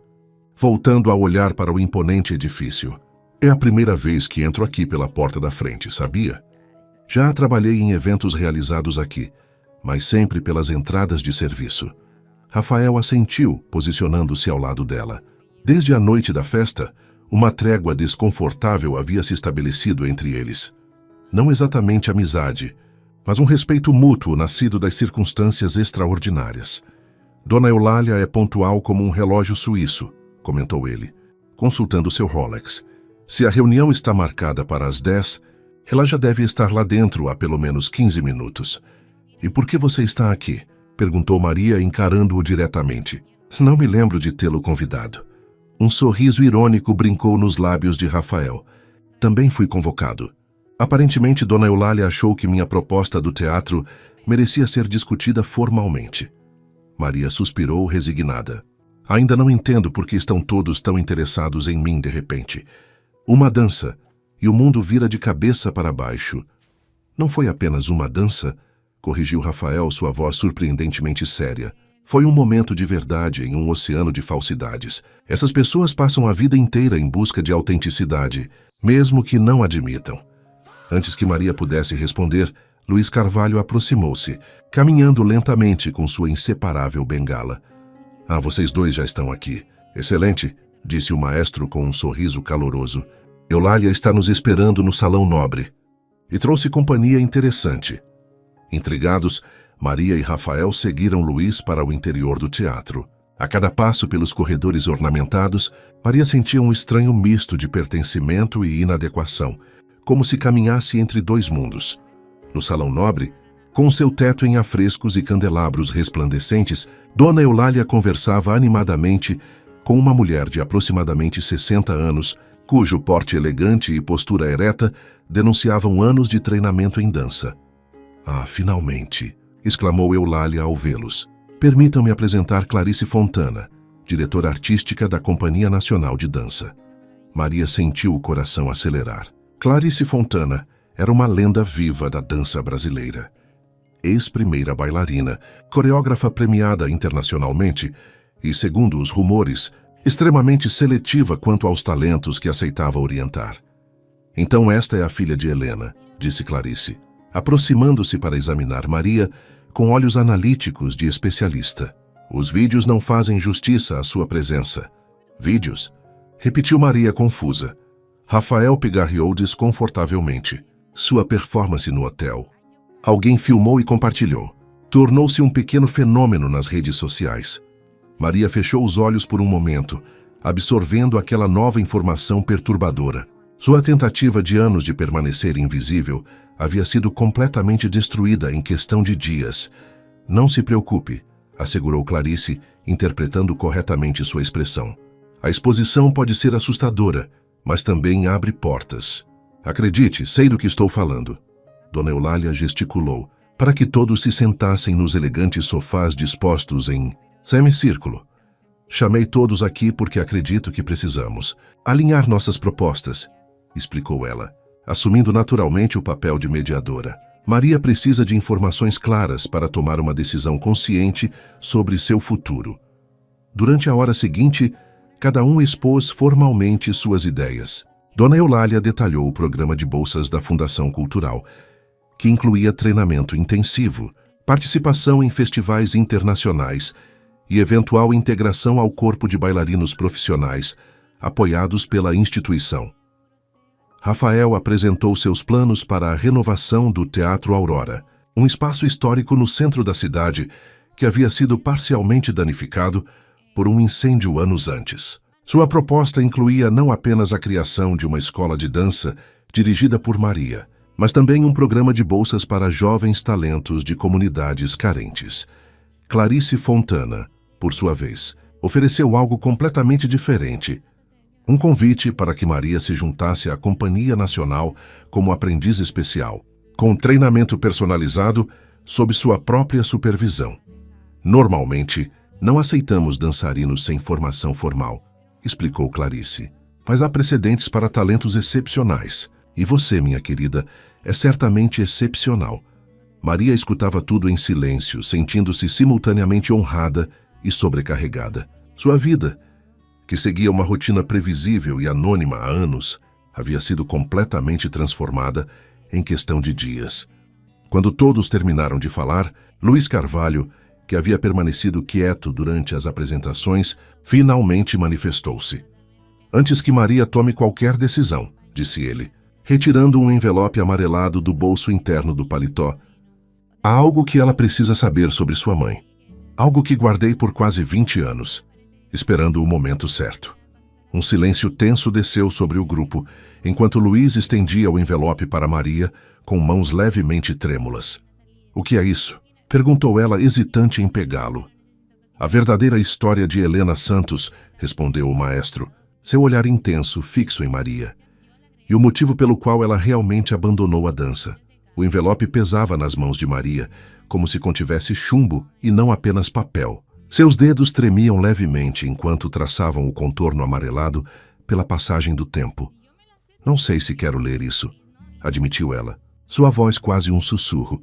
voltando a olhar para o imponente edifício. É a primeira vez que entro aqui pela porta da frente, sabia? Já trabalhei em eventos realizados aqui, mas sempre pelas entradas de serviço. Rafael assentiu, posicionando-se ao lado dela. Desde a noite da festa, uma trégua desconfortável havia se estabelecido entre eles. Não exatamente amizade, mas um respeito mútuo nascido das circunstâncias extraordinárias. Dona Eulália é pontual como um relógio suíço, comentou ele, consultando seu Rolex. Se a reunião está marcada para as 10, ela já deve estar lá dentro há pelo menos 15 minutos. E por que você está aqui? Perguntou Maria, encarando-o diretamente. Não me lembro de tê-lo convidado. Um sorriso irônico brincou nos lábios de Rafael. Também fui convocado. Aparentemente, Dona Eulália achou que minha proposta do teatro merecia ser discutida formalmente. Maria suspirou, resignada. Ainda não entendo por que estão todos tão interessados em mim de repente. Uma dança, e o mundo vira de cabeça para baixo. Não foi apenas uma dança, corrigiu Rafael, sua voz surpreendentemente séria. Foi um momento de verdade em um oceano de falsidades. Essas pessoas passam a vida inteira em busca de autenticidade, mesmo que não admitam. Antes que Maria pudesse responder, Luiz Carvalho aproximou-se, caminhando lentamente com sua inseparável bengala. Ah, vocês dois já estão aqui. Excelente, disse o maestro com um sorriso caloroso. Eulália está nos esperando no salão nobre. E trouxe companhia interessante. Intrigados, Maria e Rafael seguiram Luiz para o interior do teatro. A cada passo pelos corredores ornamentados, Maria sentia um estranho misto de pertencimento e inadequação, como se caminhasse entre dois mundos. No salão nobre, com seu teto em afrescos e candelabros resplandecentes, Dona Eulália conversava animadamente com uma mulher de aproximadamente 60 anos, cujo porte elegante e postura ereta denunciavam anos de treinamento em dança. Ah, finalmente! Exclamou Eulália ao vê-los. Permitam-me apresentar Clarice Fontana, diretora artística da Companhia Nacional de Dança. Maria sentiu o coração acelerar. Clarice Fontana era uma lenda viva da dança brasileira. Ex-primeira bailarina, coreógrafa premiada internacionalmente e, segundo os rumores, extremamente seletiva quanto aos talentos que aceitava orientar. Então esta é a filha de Helena, disse Clarice, aproximando-se para examinar Maria com olhos analíticos de especialista. Os vídeos não fazem justiça à sua presença. Vídeos? Repetiu Maria confusa. Rafael pigarreou desconfortavelmente. Sua performance no hotel. Alguém filmou e compartilhou. Tornou-se um pequeno fenômeno nas redes sociais. Maria fechou os olhos por um momento, absorvendo aquela nova informação perturbadora. Sua tentativa de anos de permanecer invisível havia sido completamente destruída em questão de dias. Não se preocupe, assegurou Clarice, interpretando corretamente sua expressão. A exposição pode ser assustadora, mas também abre portas. Acredite, sei do que estou falando. Dona Eulália gesticulou, para que todos se sentassem nos elegantes sofás dispostos em semicírculo. Chamei todos aqui porque acredito que precisamos alinhar nossas propostas, explicou ela, assumindo naturalmente o papel de mediadora. Maria precisa de informações claras para tomar uma decisão consciente sobre seu futuro. Durante a hora seguinte, cada um expôs formalmente suas ideias. Dona Eulália detalhou o programa de bolsas da Fundação Cultural, que incluía treinamento intensivo, participação em festivais internacionais e eventual integração ao corpo de bailarinos profissionais, apoiados pela instituição. Rafael apresentou seus planos para a renovação do Teatro Aurora, um espaço histórico no centro da cidade que havia sido parcialmente danificado por um incêndio anos antes. Sua proposta incluía não apenas a criação de uma escola de dança dirigida por Maria, mas também um programa de bolsas para jovens talentos de comunidades carentes. Clarice Fontana, por sua vez, ofereceu algo completamente diferente. Um convite para que Maria se juntasse à Companhia Nacional como aprendiz especial, com treinamento personalizado sob sua própria supervisão. Normalmente, Não aceitamos dançarinos sem formação formal, explicou Clarice. Mas há precedentes para talentos excepcionais. E você, minha querida, é certamente excepcional. Maria escutava tudo em silêncio, sentindo-se simultaneamente honrada e sobrecarregada. Sua vida, que seguia uma rotina previsível e anônima há anos, havia sido completamente transformada em questão de dias. Quando todos terminaram de falar, Luiz Carvalho, que havia permanecido quieto durante as apresentações, finalmente manifestou-se. Antes que Maria tome qualquer decisão, disse ele, retirando um envelope amarelado do bolso interno do paletó, há algo que ela precisa saber sobre sua mãe. Algo que guardei por quase 20 anos, esperando o momento certo. Um silêncio tenso desceu sobre o grupo, enquanto Luiz estendia o envelope para Maria, com mãos levemente trêmulas. O que é isso? Perguntou ela, hesitante em pegá-lo. A verdadeira história de Helena Santos, respondeu o maestro, seu olhar intenso, fixo em Maria. E o motivo pelo qual ela realmente abandonou a dança. O envelope pesava nas mãos de Maria, como se contivesse chumbo e não apenas papel. Seus dedos tremiam levemente enquanto traçavam o contorno amarelado pela passagem do tempo. Não sei se quero ler isso, admitiu ela. Sua voz quase um sussurro.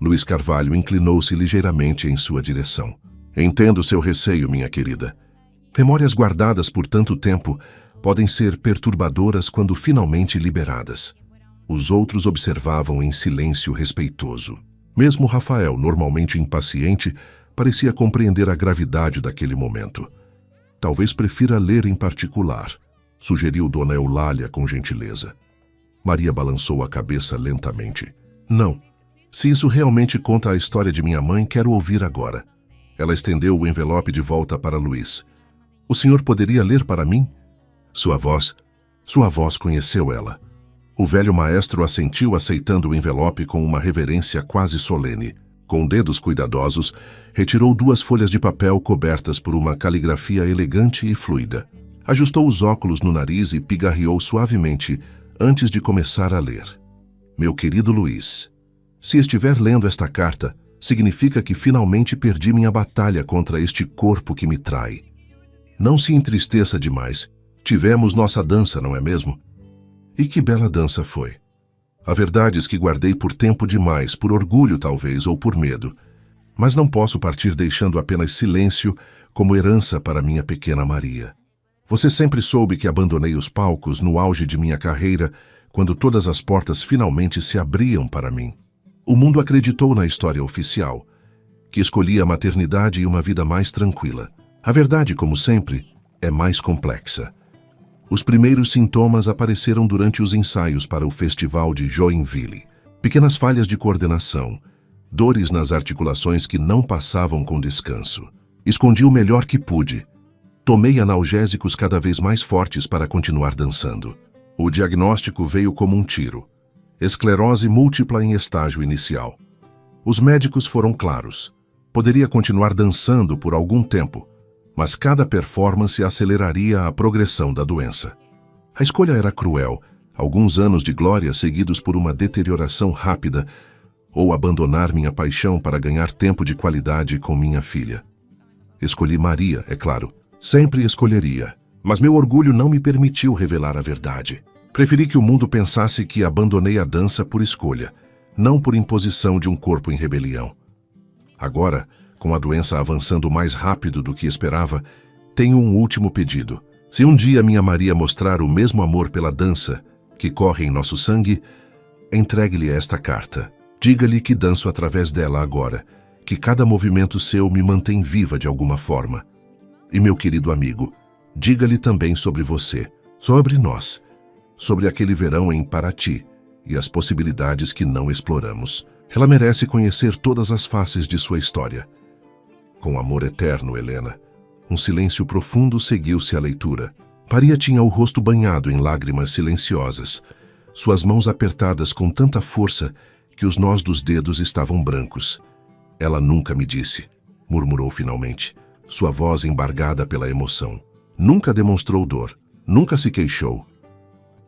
Luiz Carvalho inclinou-se ligeiramente em sua direção. Entendo seu receio, minha querida. Memórias guardadas por tanto tempo podem ser perturbadoras quando finalmente liberadas. Os outros observavam em silêncio respeitoso. Mesmo Rafael, normalmente impaciente, parecia compreender a gravidade daquele momento. Talvez prefira ler em particular, sugeriu Dona Eulália com gentileza. Maria balançou a cabeça lentamente. Não. Se isso realmente conta a história de minha mãe, quero ouvir agora. Ela estendeu o envelope de volta para Luiz. O senhor poderia ler para mim? Sua voz conheceu ela. O velho maestro assentiu, aceitando o envelope com uma reverência quase solene. Com dedos cuidadosos, retirou 2 folhas de papel cobertas por uma caligrafia elegante e fluida. Ajustou os óculos no nariz e pigarreou suavemente antes de começar a ler. Meu querido Luiz, se estiver lendo esta carta, significa que finalmente perdi minha batalha contra este corpo que me trai. Não se entristeça demais. Tivemos nossa dança, não é mesmo? E que bela dança foi. Há verdades que guardei por tempo demais, por orgulho talvez, ou por medo. Mas não posso partir deixando apenas silêncio como herança para minha pequena Maria. Você sempre soube que abandonei os palcos no auge de minha carreira, quando todas as portas finalmente se abriam para mim. O mundo acreditou na história oficial, que escolhi a maternidade e uma vida mais tranquila. A verdade, como sempre, é mais complexa. Os primeiros sintomas apareceram durante os ensaios para o festival de Joinville. Pequenas falhas de coordenação, dores nas articulações que não passavam com descanso. Escondi o melhor que pude. Tomei analgésicos cada vez mais fortes para continuar dançando. O diagnóstico veio como um tiro. Esclerose múltipla em estágio inicial. Os médicos foram claros. Poderia continuar dançando por algum tempo, mas cada performance aceleraria a progressão da doença. A escolha era cruel, alguns anos de glória seguidos por uma deterioração rápida, ou abandonar minha paixão para ganhar tempo de qualidade com minha filha. Escolhi Maria, é claro. Sempre escolheria, mas meu orgulho não me permitiu revelar a verdade. Preferi que o mundo pensasse que abandonei a dança por escolha, não por imposição de um corpo em rebelião. Agora, com a doença avançando mais rápido do que esperava, tenho um último pedido. Se um dia minha Maria mostrar o mesmo amor pela dança que corre em nosso sangue, entregue-lhe esta carta. Diga-lhe que danço através dela agora, que cada movimento seu me mantém viva de alguma forma. E meu querido amigo, diga-lhe também sobre você, sobre nós, sobre aquele verão em Paraty e as possibilidades que não exploramos. Ela merece conhecer todas as faces de sua história. Com amor eterno, Helena. Um silêncio profundo seguiu-se à leitura. Maria tinha o rosto banhado em lágrimas silenciosas, suas mãos apertadas com tanta força que os nós dos dedos estavam brancos. Ela nunca me disse, murmurou finalmente, sua voz embargada pela emoção. Nunca demonstrou dor, nunca se queixou.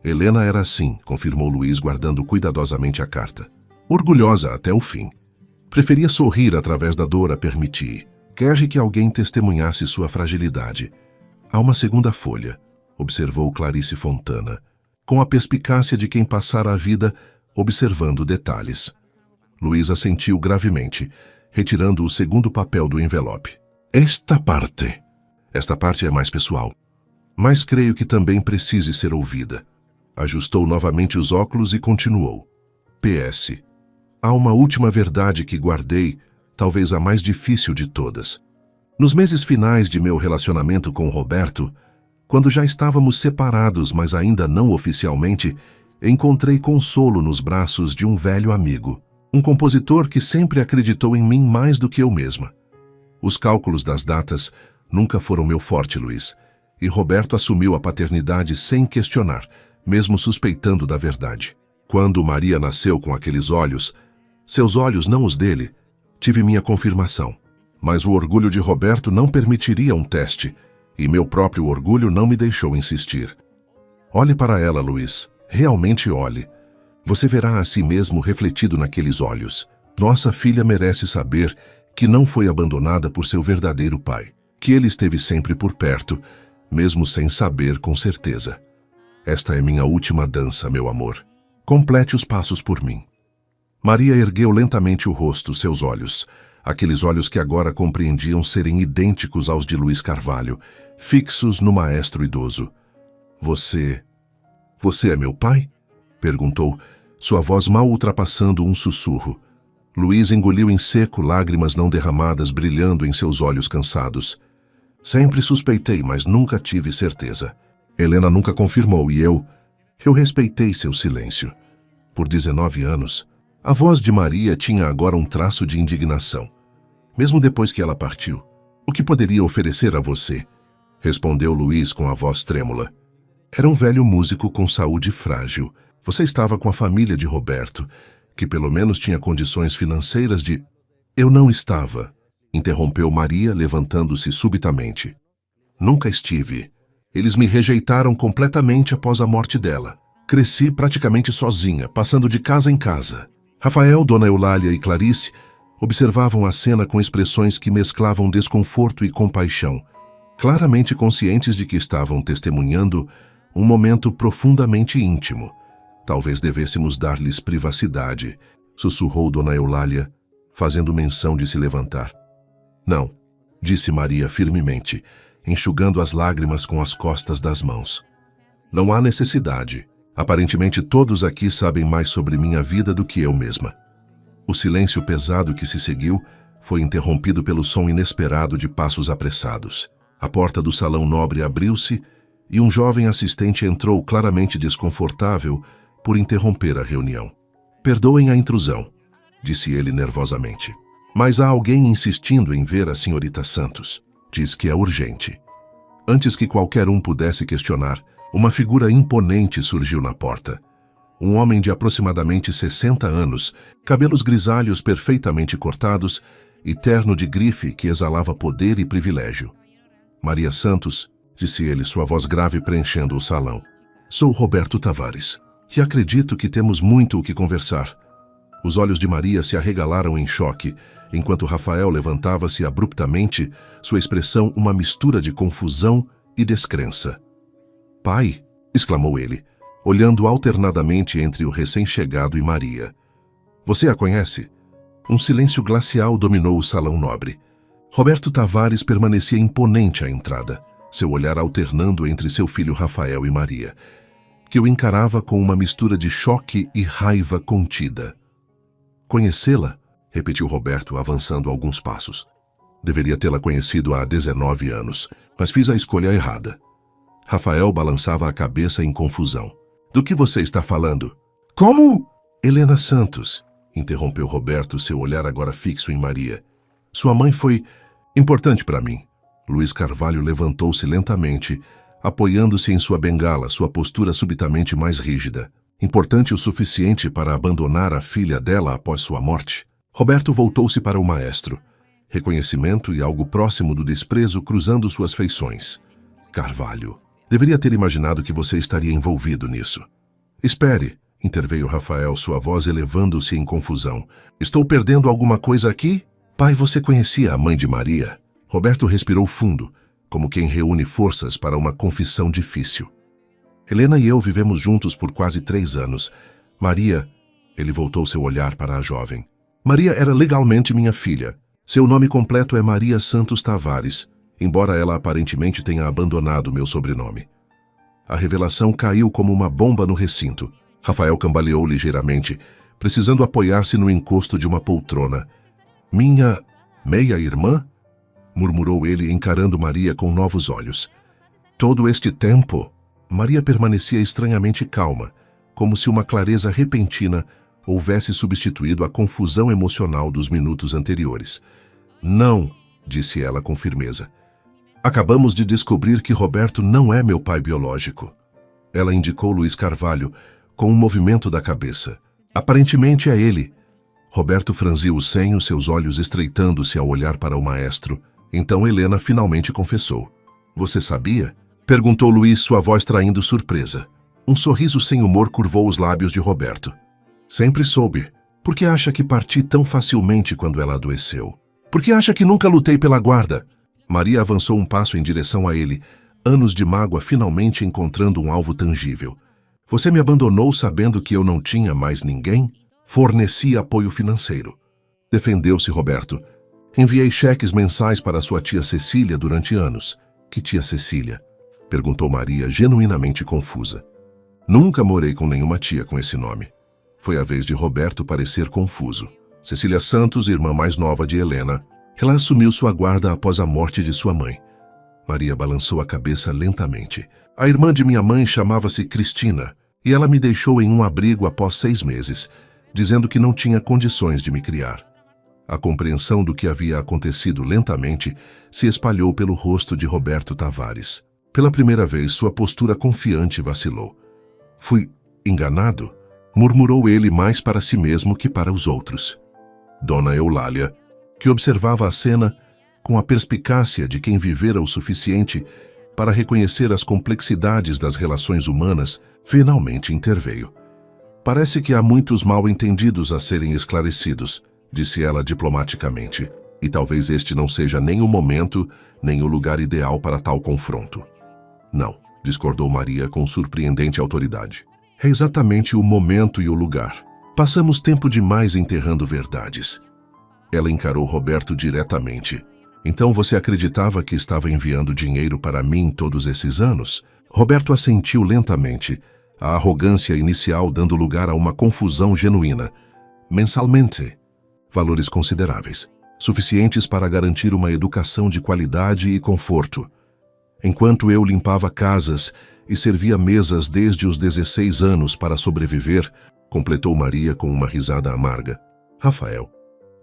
Helena era assim, confirmou Luiz, guardando cuidadosamente a carta. Orgulhosa até o fim. Preferia sorrir através da dor a permitir. Quer que alguém testemunhasse sua fragilidade. Há uma segunda folha, observou Clarice Fontana, com a perspicácia de quem passara a vida observando detalhes. Luiz assentiu gravemente, retirando o segundo papel do envelope. Esta parte é mais pessoal, mas creio que também precise ser ouvida. Ajustou novamente os óculos e continuou. PS. Há uma última verdade que guardei, talvez a mais difícil de todas. Nos meses finais de meu relacionamento com Roberto, quando já estávamos separados, mas ainda não oficialmente, encontrei consolo nos braços de um velho amigo, um compositor que sempre acreditou em mim mais do que eu mesma. Os cálculos das datas nunca foram meu forte, Luiz, e Roberto assumiu a paternidade sem questionar, mesmo suspeitando da verdade. Quando Maria nasceu com aqueles olhos, seus olhos, não os dele, tive minha confirmação. Mas o orgulho de Roberto não permitiria um teste, e meu próprio orgulho não me deixou insistir. Olhe para ela, Luiz. Realmente olhe. Você verá a si mesmo refletido naqueles olhos. Nossa filha merece saber que não foi abandonada por seu verdadeiro pai, que ele esteve sempre por perto, mesmo sem saber com certeza. Esta é minha última dança, meu amor. Complete os passos por mim. Maria ergueu lentamente o rosto, seus olhos, aqueles olhos que agora compreendiam serem idênticos aos de Luiz Carvalho, fixos no maestro idoso. Você é meu pai? Perguntou, sua voz mal ultrapassando um sussurro. Luiz engoliu em seco, lágrimas não derramadas brilhando em seus olhos cansados. Sempre suspeitei, mas nunca tive certeza. Helena nunca confirmou e eu respeitei seu silêncio. Por 19 anos, a voz de Maria tinha agora um traço de indignação. Mesmo depois que ela partiu, o que poderia oferecer a você? Respondeu Luiz com a voz trêmula. Era um velho músico com saúde frágil. Você estava com a família de Roberto, que pelo menos tinha condições financeiras de... Eu não estava, interrompeu Maria, levantando-se subitamente. Nunca estive. Eles me rejeitaram completamente após a morte dela. Cresci praticamente sozinha, passando de casa em casa. Rafael, Dona Eulália e Clarice observavam a cena com expressões que mesclavam desconforto e compaixão, claramente conscientes de que estavam testemunhando um momento profundamente íntimo. Talvez devêssemos dar-lhes privacidade, sussurrou Dona Eulália, fazendo menção de se levantar. Não, disse Maria firmemente, enxugando as lágrimas com as costas das mãos. Não há necessidade. Aparentemente todos aqui sabem mais sobre minha vida do que eu mesma. O silêncio pesado que se seguiu foi interrompido pelo som inesperado de passos apressados. A porta do salão nobre abriu-se e um jovem assistente entrou claramente desconfortável por interromper a reunião. Perdoem a intrusão, disse ele nervosamente. Mas há alguém insistindo em ver a senhorita Santos. Diz que é urgente. Antes que qualquer um pudesse questionar, uma figura imponente surgiu na porta. Um homem de aproximadamente 60 anos, cabelos grisalhos perfeitamente cortados e terno de grife que exalava poder e privilégio. Maria Santos, disse ele, sua voz grave preenchendo o salão. Sou Roberto Tavares, e acredito que temos muito o que conversar. Os olhos de Maria se arregalaram em choque, enquanto Rafael levantava-se abruptamente, sua expressão uma mistura de confusão e descrença. Pai, exclamou ele, olhando alternadamente entre o recém-chegado e Maria. Você a conhece? Um silêncio glacial dominou o salão nobre. Roberto Tavares permanecia imponente à entrada, seu olhar alternando entre seu filho Rafael e Maria, que o encarava com uma mistura de choque e raiva contida. Conhecê-la? Repetiu Roberto, avançando alguns passos. Deveria tê-la conhecido há 19 anos, mas fiz a escolha errada. Rafael balançava a cabeça em confusão. Do que você está falando? Como? Helena Santos, interrompeu Roberto, seu olhar agora fixo em Maria. Sua mãe foi importante para mim. Luiz Carvalho levantou-se lentamente, apoiando-se em sua bengala, sua postura subitamente mais rígida. Importante o suficiente para abandonar a filha dela após sua morte? Roberto voltou-se para o maestro. Reconhecimento e algo próximo do desprezo cruzando suas feições. Carvalho, deveria ter imaginado que você estaria envolvido nisso. Espere, interveio Rafael, sua voz elevando-se em confusão. Estou perdendo alguma coisa aqui? Pai, você conhecia a mãe de Maria? Roberto respirou fundo, como quem reúne forças para uma confissão difícil. Helena e eu vivemos juntos por quase 3 anos. Maria... Ele voltou seu olhar para a jovem. Maria era legalmente minha filha. Seu nome completo é Maria Santos Tavares, embora ela aparentemente tenha abandonado meu sobrenome. A revelação caiu como uma bomba no recinto. Rafael cambaleou ligeiramente, precisando apoiar-se no encosto de uma poltrona. Minha meia-irmã? Murmurou ele, encarando Maria com novos olhos. Todo este tempo? Maria permanecia estranhamente calma, como se uma clareza repentina houvesse substituído a confusão emocional dos minutos anteriores. Não, disse ela com firmeza. Acabamos de descobrir que Roberto não é meu pai biológico. Ela indicou Luiz Carvalho, com um movimento da cabeça. Aparentemente é ele. Roberto franziu o senho, seus olhos estreitando-se ao olhar para o maestro. Então Helena finalmente confessou. Você sabia? Perguntou Luiz, sua voz traindo surpresa. Um sorriso sem humor curvou os lábios de Roberto. Sempre soube. Por que acha que parti tão facilmente quando ela adoeceu? Por que acha que nunca lutei pela guarda? Maria avançou um passo em direção a ele, anos de mágoa finalmente encontrando um alvo tangível. Você me abandonou sabendo que eu não tinha mais ninguém? Forneci apoio financeiro. Defendeu-se Roberto. Enviei cheques mensais para sua tia Cecília durante anos. Que tia Cecília? Perguntou Maria, genuinamente confusa. Nunca morei com nenhuma tia com esse nome. Foi a vez de Roberto parecer confuso. Cecília Santos, irmã mais nova de Helena. Ela assumiu sua guarda após a morte de sua mãe. Maria balançou a cabeça lentamente. A irmã de minha mãe chamava-se Cristina, e ela me deixou em um abrigo após 6 meses, dizendo que não tinha condições de me criar. A compreensão do que havia acontecido lentamente se espalhou pelo rosto de Roberto Tavares. Pela primeira vez, sua postura confiante vacilou. Fui enganado? Murmurou ele mais para si mesmo que para os outros. Dona Eulália, que observava a cena com a perspicácia de quem vivera o suficiente para reconhecer as complexidades das relações humanas, finalmente interveio. Parece que há muitos mal-entendidos a serem esclarecidos, disse ela diplomaticamente, e talvez este não seja nem o momento, nem o lugar ideal para tal confronto. Não, discordou Maria com surpreendente autoridade. É exatamente o momento e o lugar. Passamos tempo demais enterrando verdades. Ela encarou Roberto diretamente. Então você acreditava que estava enviando dinheiro para mim todos esses anos? Roberto assentiu lentamente, a arrogância inicial dando lugar a uma confusão genuína. Mensalmente. Valores consideráveis, suficientes para garantir uma educação de qualidade e conforto. Enquanto eu limpava casas e servia mesas desde os 16 anos para sobreviver, completou Maria com uma risada amarga. Rafael,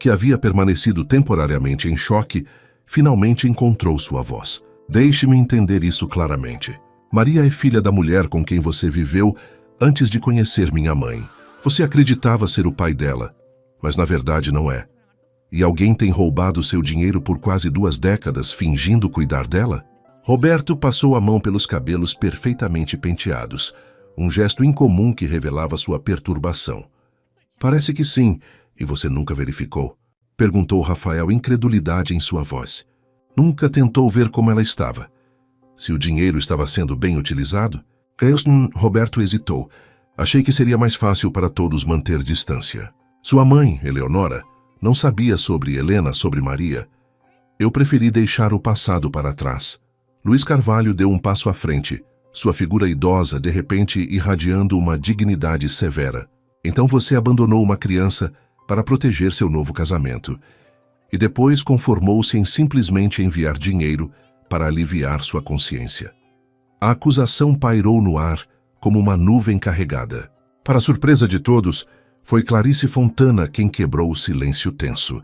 que havia permanecido temporariamente em choque, finalmente encontrou sua voz. Deixe-me entender isso claramente. Maria é filha da mulher com quem você viveu antes de conhecer minha mãe. Você acreditava ser o pai dela, mas na verdade não é. E alguém tem roubado seu dinheiro por quase 2 décadas fingindo cuidar dela? Roberto passou a mão pelos cabelos perfeitamente penteados, um gesto incomum que revelava sua perturbação. Parece que sim, e você nunca verificou? Perguntou Rafael, incredulidade em sua voz. Nunca tentou ver como ela estava. Se o dinheiro estava sendo bem utilizado? Roberto hesitou. Achei que seria mais fácil para todos manter distância. Sua mãe, Eleonora, não sabia sobre Helena, sobre Maria. Eu preferi deixar o passado para trás. Luiz Carvalho deu um passo à frente, sua figura idosa de repente irradiando uma dignidade severa. Então você abandonou uma criança para proteger seu novo casamento. E depois conformou-se em simplesmente enviar dinheiro para aliviar sua consciência. A acusação pairou no ar como uma nuvem carregada. Para surpresa de todos, foi Clarice Fontana quem quebrou o silêncio tenso.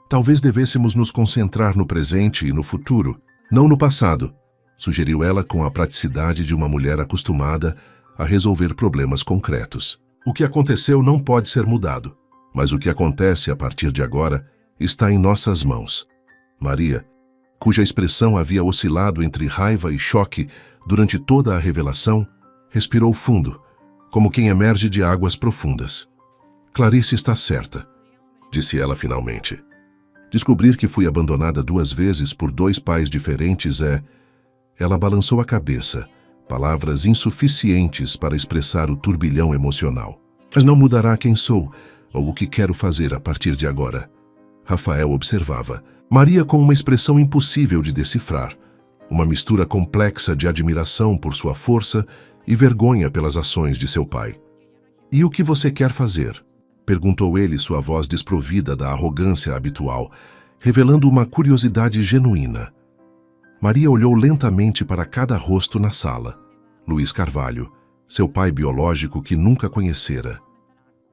Talvez devêssemos nos concentrar no presente e no futuro, não no passado, sugeriu ela com a praticidade de uma mulher acostumada a resolver problemas concretos. O que aconteceu não pode ser mudado, mas o que acontece a partir de agora está em nossas mãos. Maria, cuja expressão havia oscilado entre raiva e choque durante toda a revelação, respirou fundo, como quem emerge de águas profundas. Clarice está certa, disse ela finalmente. Descobrir que fui abandonada 2 vezes por 2 pais diferentes é... Ela balançou a cabeça, palavras insuficientes para expressar o turbilhão emocional. Mas não mudará quem sou ou o que quero fazer a partir de agora. Rafael observava. Maria com uma expressão impossível de decifrar. Uma mistura complexa de admiração por sua força e vergonha pelas ações de seu pai. E o que você quer fazer? Perguntou ele, sua voz desprovida da arrogância habitual, revelando uma curiosidade genuína. Maria olhou lentamente para cada rosto na sala. Luiz Carvalho, seu pai biológico que nunca conhecera.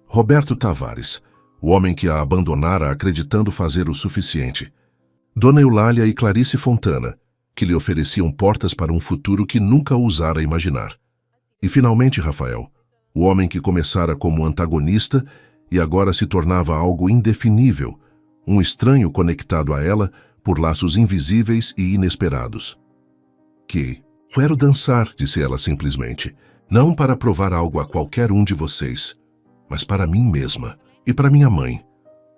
Roberto Tavares, o homem que a abandonara acreditando fazer o suficiente. Dona Eulália e Clarice Fontana, que lhe ofereciam portas para um futuro que nunca ousara imaginar. E finalmente Rafael, o homem que começara como antagonista e agora se tornava algo indefinível, um estranho conectado a ela por laços invisíveis e inesperados. Quero dançar, disse ela simplesmente, não para provar algo a qualquer um de vocês, mas para mim mesma e para minha mãe.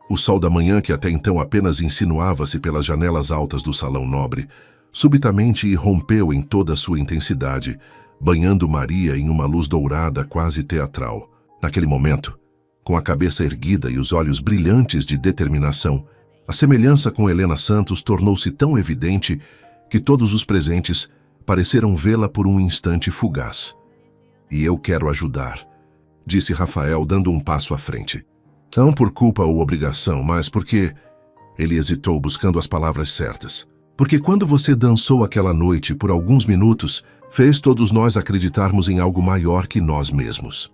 O sol da manhã, que até então apenas insinuava-se pelas janelas altas do salão nobre, subitamente irrompeu em toda a sua intensidade, banhando Maria em uma luz dourada quase teatral. Naquele momento, com a cabeça erguida e os olhos brilhantes de determinação, a semelhança com Helena Santos tornou-se tão evidente que todos os presentes pareceram vê-la por um instante fugaz. E eu quero ajudar, disse Rafael, dando um passo à frente. Não por culpa ou obrigação, mas porque... Ele hesitou, buscando as palavras certas. Porque quando você dançou aquela noite por alguns minutos, fez todos nós acreditarmos em algo maior que nós mesmos.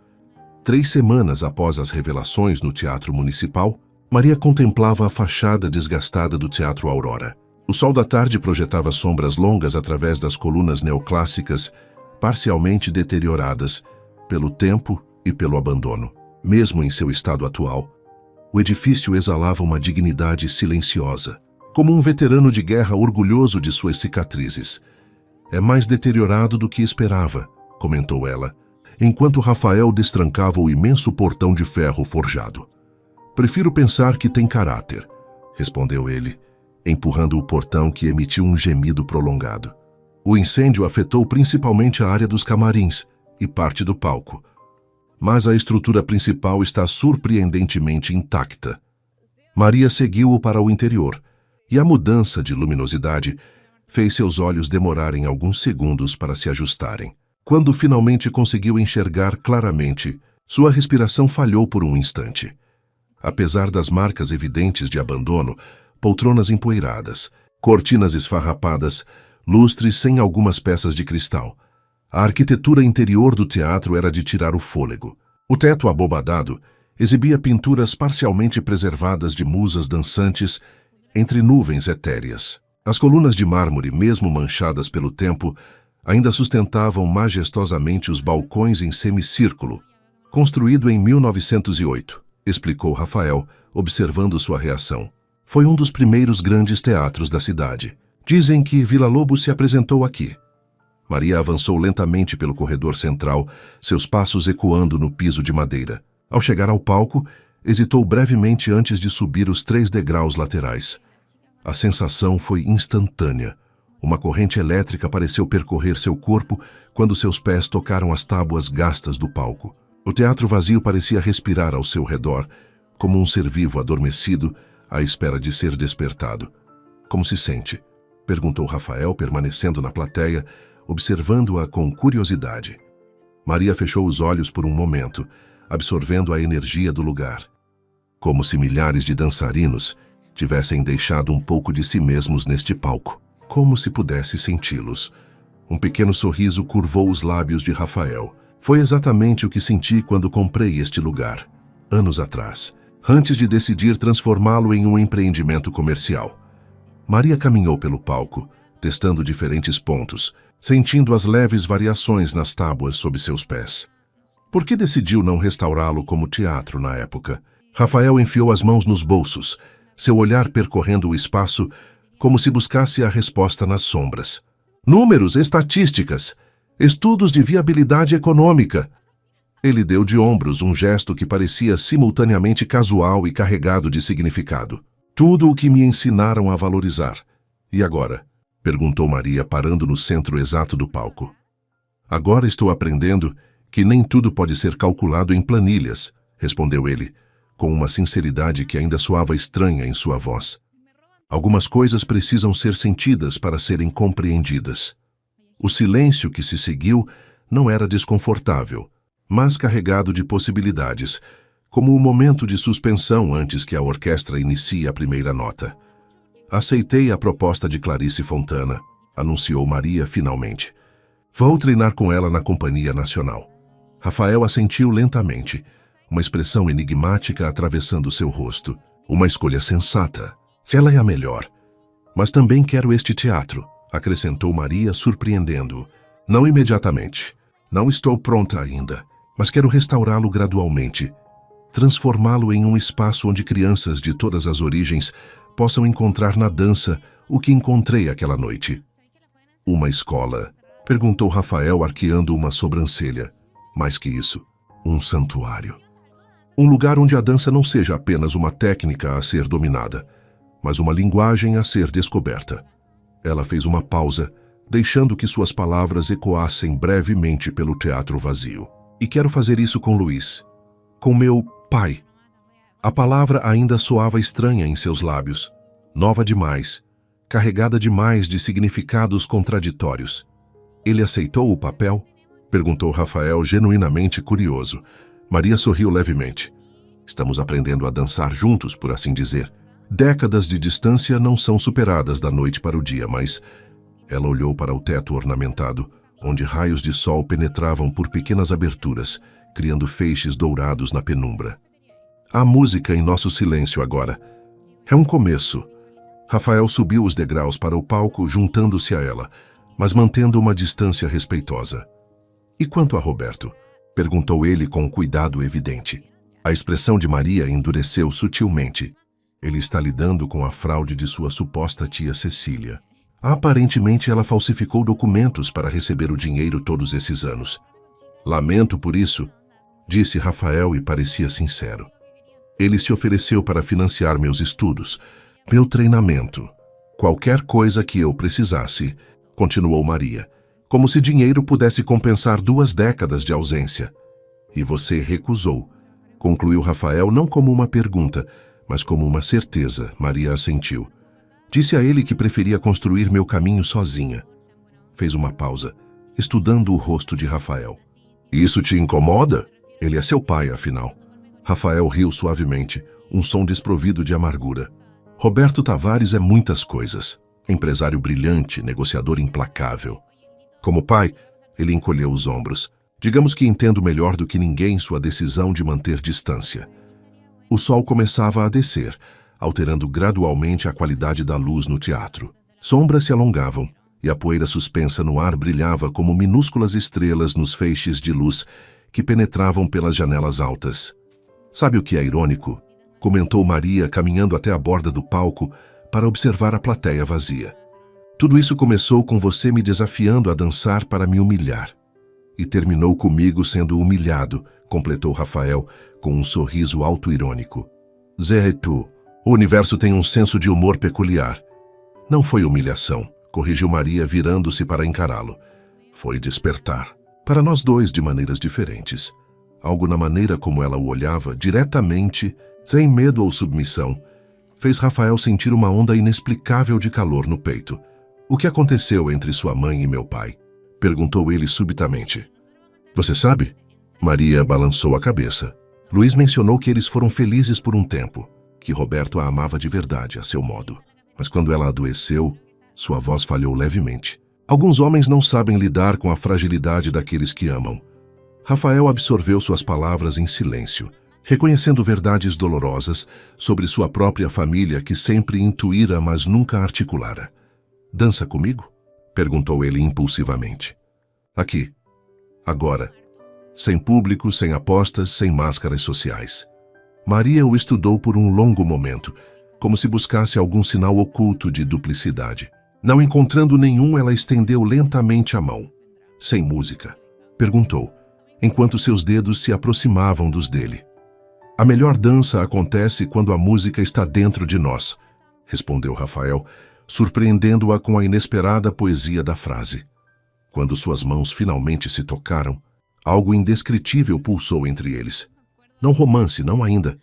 3 semanas após as revelações no Teatro Municipal, Maria contemplava a fachada desgastada do Teatro Aurora. O sol da tarde projetava sombras longas através das colunas neoclássicas, parcialmente deterioradas pelo tempo e pelo abandono. Mesmo em seu estado atual, o edifício exalava uma dignidade silenciosa, como um veterano de guerra orgulhoso de suas cicatrizes. É mais deteriorado do que esperava, comentou ela, enquanto Rafael destrancava o imenso portão de ferro forjado. Prefiro pensar que tem caráter, respondeu ele, empurrando o portão que emitiu um gemido prolongado. O incêndio afetou principalmente a área dos camarins e parte do palco. Mas a estrutura principal está surpreendentemente intacta. Maria seguiu-o para o interior, e a mudança de luminosidade fez seus olhos demorarem alguns segundos para se ajustarem. Quando finalmente conseguiu enxergar claramente, sua respiração falhou por um instante. Apesar das marcas evidentes de abandono, poltronas empoeiradas, cortinas esfarrapadas, lustres sem algumas peças de cristal, a arquitetura interior do teatro era de tirar o fôlego. O teto abobadado exibia pinturas parcialmente preservadas de musas dançantes entre nuvens etéreas. As colunas de mármore, mesmo manchadas pelo tempo, ainda sustentavam majestosamente os balcões em semicírculo, construído em 1908, explicou Rafael, observando sua reação. Foi um dos primeiros grandes teatros da cidade. Dizem que Villa-Lobos se apresentou aqui. Maria avançou lentamente pelo corredor central, seus passos ecoando no piso de madeira. Ao chegar ao palco, hesitou brevemente antes de subir os 3 degraus laterais. A sensação foi instantânea. Uma corrente elétrica pareceu percorrer seu corpo quando seus pés tocaram as tábuas gastas do palco. O teatro vazio parecia respirar ao seu redor, como um ser vivo adormecido à espera de ser despertado. Como se sente? Perguntou Rafael, permanecendo na plateia, observando-a com curiosidade. Maria fechou os olhos por um momento, absorvendo a energia do lugar. Como se milhares de dançarinos tivessem deixado um pouco de si mesmos neste palco. Como se pudesse senti-los. Um pequeno sorriso curvou os lábios de Rafael. Foi exatamente o que senti quando comprei este lugar, anos atrás, antes de decidir transformá-lo em um empreendimento comercial. Maria caminhou pelo palco, testando diferentes pontos, sentindo as leves variações nas tábuas sob seus pés. Por que decidiu não restaurá-lo como teatro na época? Rafael enfiou as mãos nos bolsos, seu olhar percorrendo o espaço como se buscasse a resposta nas sombras. Números, estatísticas, estudos de viabilidade econômica. Ele deu de ombros, um gesto que parecia simultaneamente casual e carregado de significado. Tudo o que me ensinaram a valorizar. E agora? Perguntou Maria, parando no centro exato do palco. Agora estou aprendendo que nem tudo pode ser calculado em planilhas, respondeu ele, com uma sinceridade que ainda soava estranha em sua voz. Algumas coisas precisam ser sentidas para serem compreendidas. O silêncio que se seguiu não era desconfortável, mas carregado de possibilidades, como o momento de suspensão antes que a orquestra inicie a primeira nota. Aceitei a proposta de Clarice Fontana, anunciou Maria finalmente. Vou treinar com ela na Companhia Nacional. Rafael assentiu lentamente, uma expressão enigmática atravessando seu rosto. Uma escolha sensata. Ela é a melhor. Mas também quero este teatro, acrescentou Maria, surpreendendo-o. Não imediatamente. Não estou pronta ainda, mas quero restaurá-lo gradualmente. Transformá-lo em um espaço onde crianças de todas as origens possam encontrar na dança o que encontrei aquela noite. Uma escola? Perguntou Rafael, arqueando uma sobrancelha. Mais que isso, um santuário. Um lugar onde a dança não seja apenas uma técnica a ser dominada, mas uma linguagem a ser descoberta. Ela fez uma pausa, deixando que suas palavras ecoassem brevemente pelo teatro vazio. E quero fazer isso com Luiz. Com meu pai. A palavra ainda soava estranha em seus lábios, nova demais, carregada demais de significados contraditórios. Ele aceitou o papel? Perguntou Rafael, genuinamente curioso. Maria sorriu levemente. Estamos aprendendo a dançar juntos, por assim dizer. Décadas de distância não são superadas da noite para o dia, mas... Ela olhou para o teto ornamentado, onde raios de sol penetravam por pequenas aberturas, criando feixes dourados na penumbra. Há música em nosso silêncio agora. É um começo. Rafael subiu os degraus para o palco, juntando-se a ela, mas mantendo uma distância respeitosa. E quanto a Roberto? Perguntou ele com cuidado evidente. A expressão de Maria endureceu sutilmente. Ele está lidando com a fraude de sua suposta tia Cecília. Aparentemente ela falsificou documentos para receber o dinheiro todos esses anos. Lamento por isso, disse Rafael e parecia sincero. Ele se ofereceu para financiar meus estudos, meu treinamento, qualquer coisa que eu precisasse, continuou Maria, como se dinheiro pudesse compensar 2 décadas de ausência. E você recusou, concluiu Rafael não como uma pergunta, mas como uma certeza. Maria assentiu. Disse a ele que preferia construir meu caminho sozinha. Fez uma pausa, estudando o rosto de Rafael. Isso te incomoda? Ele é seu pai, afinal. Rafael riu suavemente, um som desprovido de amargura. Roberto Tavares é muitas coisas. Empresário brilhante, negociador implacável. Como pai, ele encolheu os ombros. Digamos que entendo melhor do que ninguém sua decisão de manter distância. O sol começava a descer, alterando gradualmente a qualidade da luz no teatro. Sombras se alongavam, e a poeira suspensa no ar brilhava como minúsculas estrelas nos feixes de luz que penetravam pelas janelas altas. Sabe o que é irônico? Comentou Maria, caminhando até a borda do palco para observar a plateia vazia. Tudo isso começou com você me desafiando a dançar para me humilhar. E terminou comigo sendo humilhado, completou Rafael, com um sorriso autoirônico. Zé, tu, o universo tem um senso de humor peculiar. Não foi humilhação, corrigiu Maria, virando-se para encará-lo. Foi despertar. Para nós dois de maneiras diferentes. Algo na maneira como ela o olhava, diretamente, sem medo ou submissão, fez Rafael sentir uma onda inexplicável de calor no peito. O que aconteceu entre sua mãe e meu pai? Perguntou ele subitamente. Você sabe? Maria balançou a cabeça. Luiz mencionou que eles foram felizes por um tempo, que Roberto a amava de verdade, a seu modo. Mas quando ela adoeceu, sua voz falhou levemente. Alguns homens não sabem lidar com a fragilidade daqueles que amam. Rafael absorveu suas palavras em silêncio, reconhecendo verdades dolorosas sobre sua própria família que sempre intuíra, mas nunca articulara. Dança comigo? Perguntou ele impulsivamente. Aqui. Agora. Sem público, sem apostas, sem máscaras sociais. Maria o estudou por um longo momento, como se buscasse algum sinal oculto de duplicidade. Não encontrando nenhum, ela estendeu lentamente a mão. Sem música. Perguntou, enquanto seus dedos se aproximavam dos dele. A melhor dança acontece quando a música está dentro de nós, respondeu Rafael, surpreendendo-a com a inesperada poesia da frase. Quando suas mãos finalmente se tocaram, algo indescritível pulsou entre eles. Não romance, não ainda,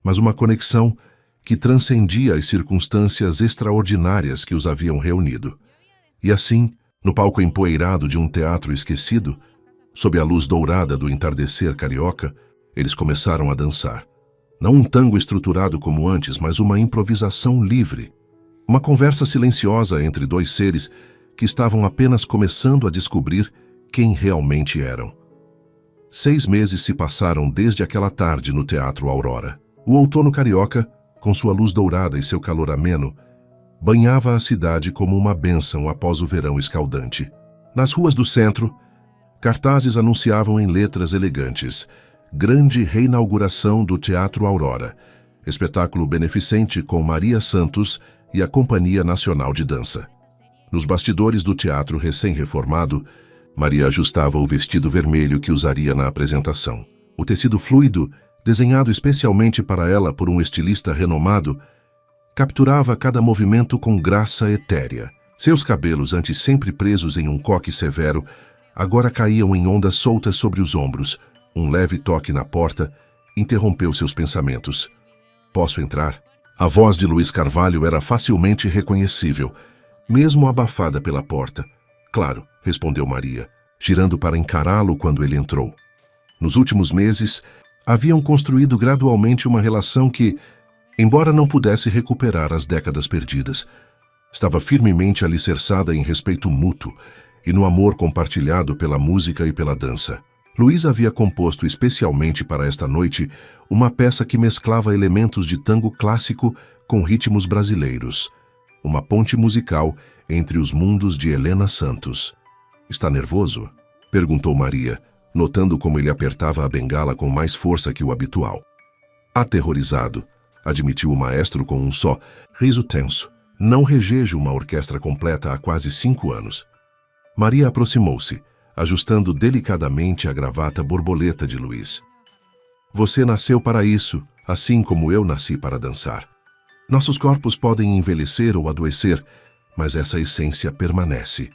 mas uma conexão que transcendia as circunstâncias extraordinárias que os haviam reunido. E assim, no palco empoeirado de um teatro esquecido, sob a luz dourada do entardecer carioca, eles começaram a dançar. Não um tango estruturado como antes, mas uma improvisação livre. Uma conversa silenciosa entre dois seres que estavam apenas começando a descobrir quem realmente eram. 6 meses se passaram desde aquela tarde no Teatro Aurora. O outono carioca, com sua luz dourada e seu calor ameno, banhava a cidade como uma bênção após o verão escaldante. Nas ruas do centro, cartazes anunciavam em letras elegantes: grande reinauguração do Teatro Aurora, espetáculo beneficente com Maria Santos e a Companhia Nacional de Dança. Nos bastidores do teatro recém-reformado, Maria ajustava o vestido vermelho que usaria na apresentação. O tecido fluido, desenhado especialmente para ela por um estilista renomado, capturava cada movimento com graça etérea. Seus cabelos, antes sempre presos em um coque severo, agora caíam em ondas soltas sobre os ombros. Um leve toque na porta interrompeu seus pensamentos. "Posso entrar?" A voz de Luiz Carvalho era facilmente reconhecível, mesmo abafada pela porta. "Claro", respondeu Maria, girando para encará-lo quando ele entrou. Nos últimos meses, haviam construído gradualmente uma relação que, embora não pudesse recuperar as décadas perdidas, estava firmemente alicerçada em respeito mútuo e no amor compartilhado pela música e pela dança. Luiz havia composto especialmente para esta noite uma peça que mesclava elementos de tango clássico com ritmos brasileiros, uma ponte musical entre os mundos de Helena Santos. "Está nervoso?" perguntou Maria, notando como ele apertava a bengala com mais força que o habitual. "Aterrorizado", admitiu o maestro com um só riso tenso. "Não rejejo uma orquestra completa há quase 5 anos. Maria aproximou-se, ajustando delicadamente a gravata borboleta de Luiz. "Você nasceu para isso, assim como eu nasci para dançar. Nossos corpos podem envelhecer ou adoecer, mas essa essência permanece."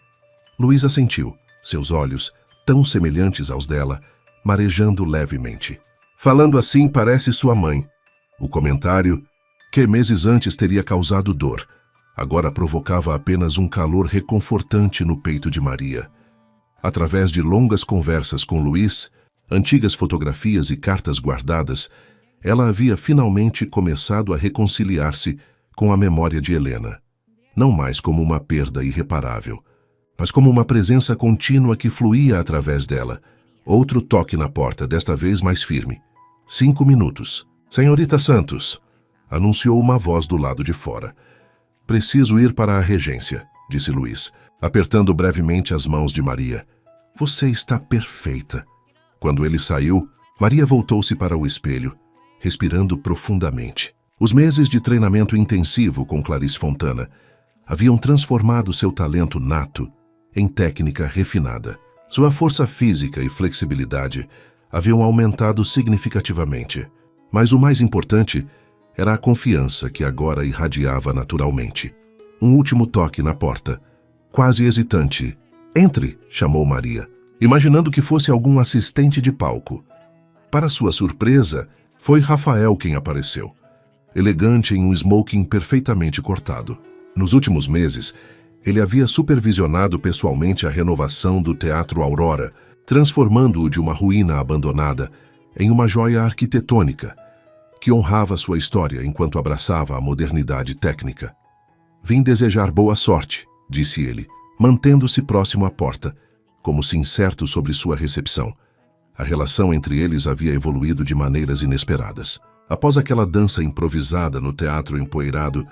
Luiz assentiu, seus olhos, tão semelhantes aos dela, marejando levemente. "Falando assim, parece sua mãe." O comentário, que meses antes teria causado dor, agora provocava apenas um calor reconfortante no peito de Maria. Através de longas conversas com Luiz, antigas fotografias e cartas guardadas, ela havia finalmente começado a reconciliar-se com a memória de Helena. Não mais como uma perda irreparável, mas como uma presença contínua que fluía através dela. Outro toque na porta, desta vez mais firme. 5 minutos. "Senhorita Santos", anunciou uma voz do lado de fora. "Preciso ir para a regência", disse Luiz, apertando brevemente as mãos de Maria. "Você está perfeita." Quando ele saiu, Maria voltou-se para o espelho, respirando profundamente. Os meses de treinamento intensivo com Clarice Fontana haviam transformado seu talento nato em técnica refinada. Sua força física e flexibilidade haviam aumentado significativamente. Mas o mais importante era a confiança que agora irradiava naturalmente. Um último toque na porta, quase hesitante. "Entre", chamou Maria, imaginando que fosse algum assistente de palco. Para sua surpresa, foi Rafael quem apareceu, elegante em um smoking perfeitamente cortado. Nos últimos meses, ele havia supervisionado pessoalmente a renovação do Teatro Aurora, transformando-o de uma ruína abandonada em uma joia arquitetônica que honrava sua história enquanto abraçava a modernidade técnica. "Vim desejar boa sorte", disse ele, mantendo-se próximo à porta, como se incerto sobre sua recepção. A relação entre eles havia evoluído de maneiras inesperadas. Após aquela dança improvisada no teatro empoeirado,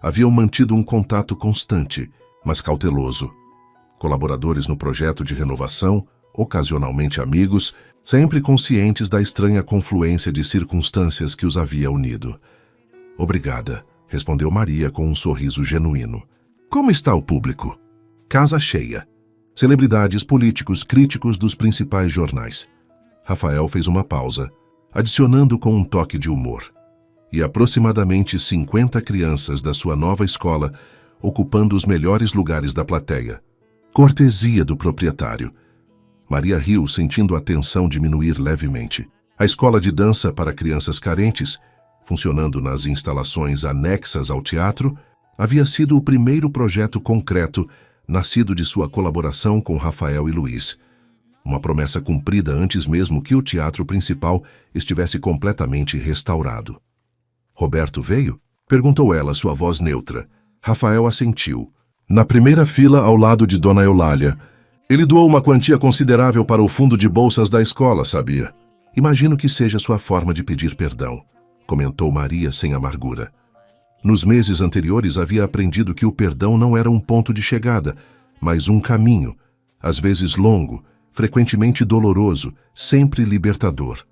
haviam mantido um contato constante, mas cauteloso. Colaboradores no projeto de renovação, ocasionalmente amigos, sempre conscientes da estranha confluência de circunstâncias que os havia unido. "Obrigada", respondeu Maria com um sorriso genuíno. "Como está o público?" Casa cheia. Celebridades, políticos, críticos dos principais jornais. Rafael fez uma pausa, adicionando com um toque de humor. e aproximadamente 50 crianças da sua nova escola ocupando os melhores lugares da plateia. Cortesia do proprietário. Maria riu, sentindo a tensão diminuir levemente. A escola de dança para crianças carentes, funcionando nas instalações anexas ao teatro, havia sido o primeiro projeto concreto nascido de sua colaboração com Rafael e Luiz. Uma promessa cumprida antes mesmo que o teatro principal estivesse completamente restaurado. Roberto veio? Perguntou ela, sua voz neutra. Rafael assentiu. Na primeira fila, ao lado de Dona Eulália. Ele doou uma quantia considerável para o fundo de bolsas da escola, sabia? Imagino que seja sua forma de pedir perdão, comentou Maria sem amargura. Nos meses anteriores havia aprendido que o perdão não era um ponto de chegada, mas um caminho, às vezes longo, frequentemente doloroso, sempre libertador.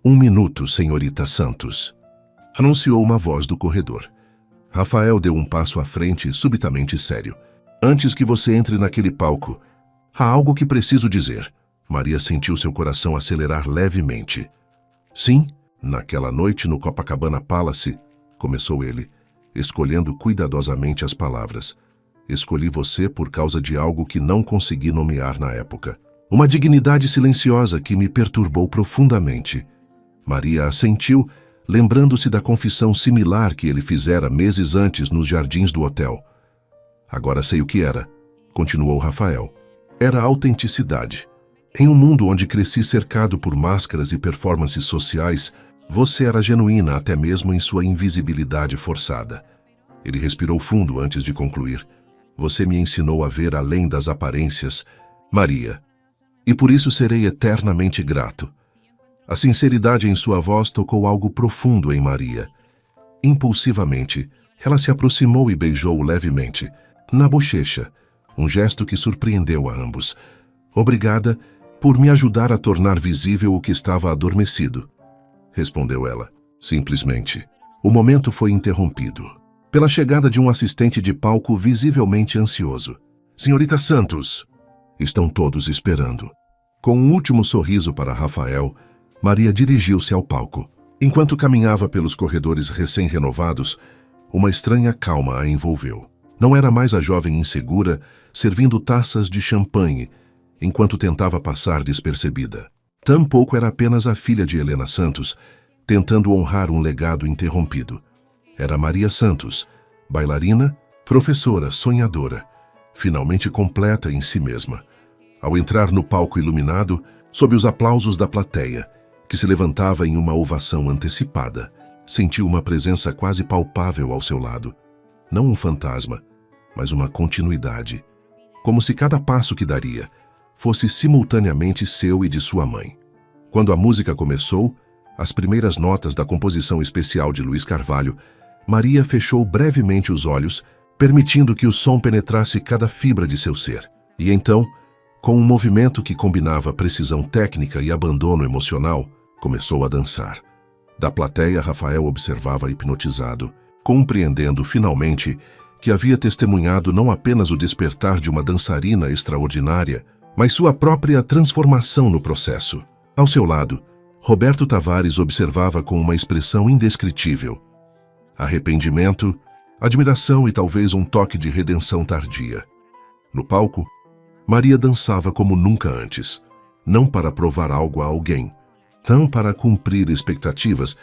1 minuto, senhorita Santos, anunciou uma voz do corredor. Rafael deu um passo à frente, subitamente sério. Antes que você entre naquele palco, há algo que preciso dizer. Maria sentiu seu coração acelerar levemente. Sim, naquela noite no Copacabana Palace, começou ele, escolhendo cuidadosamente as palavras. Escolhi você por causa de algo que não consegui nomear na época. Uma dignidade silenciosa que me perturbou profundamente. Maria assentiu, lembrando-se da confissão similar que ele fizera meses antes nos jardins do hotel. Agora sei o que era, continuou Rafael. Era autenticidade. Em um mundo onde cresci cercado por máscaras e performances sociais, você era genuína até mesmo em sua invisibilidade forçada. Ele respirou fundo antes de concluir. Você me ensinou a ver além das aparências, Maria. E por isso serei eternamente grato. A sinceridade em sua voz tocou algo profundo em Maria. Impulsivamente, ela se aproximou e beijou-o levemente, na bochecha, um gesto que surpreendeu a ambos. Obrigada por me ajudar a tornar visível o que estava adormecido, respondeu ela, simplesmente. O momento foi interrompido pela chegada de um assistente de palco visivelmente ansioso. Senhorita Santos, estão todos esperando. Com um último sorriso para Rafael, Maria dirigiu-se ao palco. Enquanto caminhava pelos corredores recém-renovados, uma estranha calma a envolveu. Não era mais a jovem insegura, servindo taças de champanhe, enquanto tentava passar despercebida. Tampouco era apenas a filha de Helena Santos, tentando honrar um legado interrompido. Era Maria Santos, bailarina, professora, sonhadora, finalmente completa em si mesma. Ao entrar no palco iluminado, sob os aplausos da plateia, que se levantava em uma ovação antecipada, sentiu uma presença quase palpável ao seu lado. Não um fantasma, mas uma continuidade. Como se cada passo que daria fosse simultaneamente seu e de sua mãe. Quando a música começou, as primeiras notas da composição especial de Luiz Carvalho, Maria fechou brevemente os olhos, permitindo que o som penetrasse cada fibra de seu ser. E então, com um movimento que combinava precisão técnica e abandono emocional, começou a dançar. Da plateia, Rafael observava hipnotizado, compreendendo finalmente que havia testemunhado não apenas o despertar de uma dançarina extraordinária, mas sua própria transformação no processo. Ao seu lado, Roberto Tavares observava com uma expressão indescritível. Arrependimento, admiração e talvez um toque de redenção tardia. No palco, Maria dançava como nunca antes, não para provar algo a alguém, não para cumprir expectativas,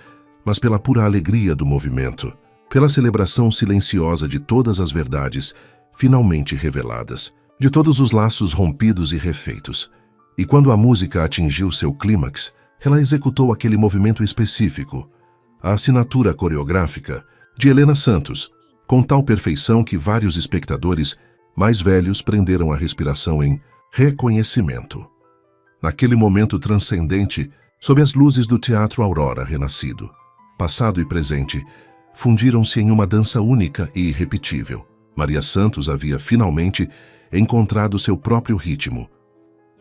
mas pela pura alegria do movimento, pela celebração silenciosa de todas as verdades finalmente reveladas, de todos os laços rompidos e refeitos. E quando a música atingiu seu clímax, ela executou aquele movimento específico, a assinatura coreográfica de Helena Santos, com tal perfeição que vários espectadores mais velhos prenderam a respiração em reconhecimento. Naquele momento transcendente, sob as luzes do Teatro Aurora renascido, passado e presente fundiram-se em uma dança única e irrepetível. Maria Santos havia finalmente encontrado seu próprio ritmo.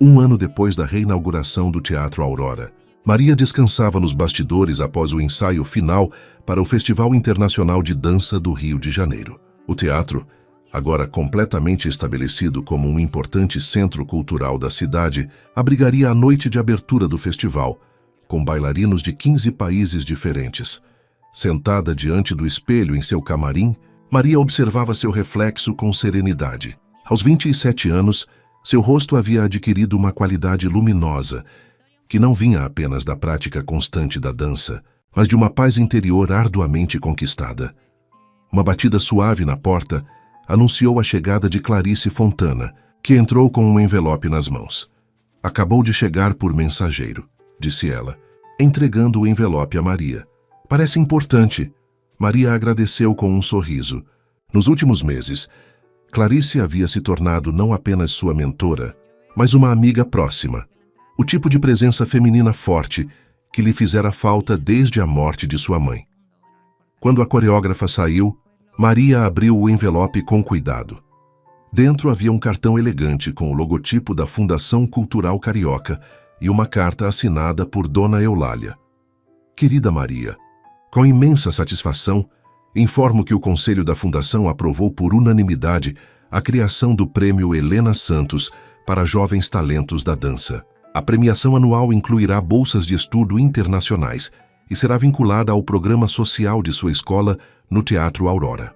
1 ano depois da reinauguração do Teatro Aurora, Maria descansava nos bastidores após o ensaio final para o Festival Internacional de Dança do Rio de Janeiro. O teatro, agora completamente estabelecido como um importante centro cultural da cidade, abrigaria a noite de abertura do festival, com bailarinos de 15 países diferentes. Sentada diante do espelho em seu camarim, Maria observava seu reflexo com serenidade. Aos 27 anos, seu rosto havia adquirido uma qualidade luminosa, que não vinha apenas da prática constante da dança, mas de uma paz interior arduamente conquistada. Uma batida suave na porta anunciou a chegada de Clarice Fontana, que entrou com um envelope nas mãos. "Acabou de chegar por mensageiro", disse ela, entregando o envelope a Maria. "Parece importante." Maria agradeceu com um sorriso. Nos últimos meses, Clarice havia se tornado não apenas sua mentora, mas uma amiga próxima. O tipo de presença feminina forte que lhe fizera falta desde a morte de sua mãe. Quando a coreógrafa saiu, Maria abriu o envelope com cuidado. Dentro havia um cartão elegante com o logotipo da Fundação Cultural Carioca e uma carta assinada por Dona Eulália. "Querida Maria, com imensa satisfação, informo que o Conselho da Fundação aprovou por unanimidade a criação do Prêmio Helena Santos para jovens talentos da dança. A premiação anual incluirá bolsas de estudo internacionais e será vinculada ao programa social de sua escola no Teatro Aurora.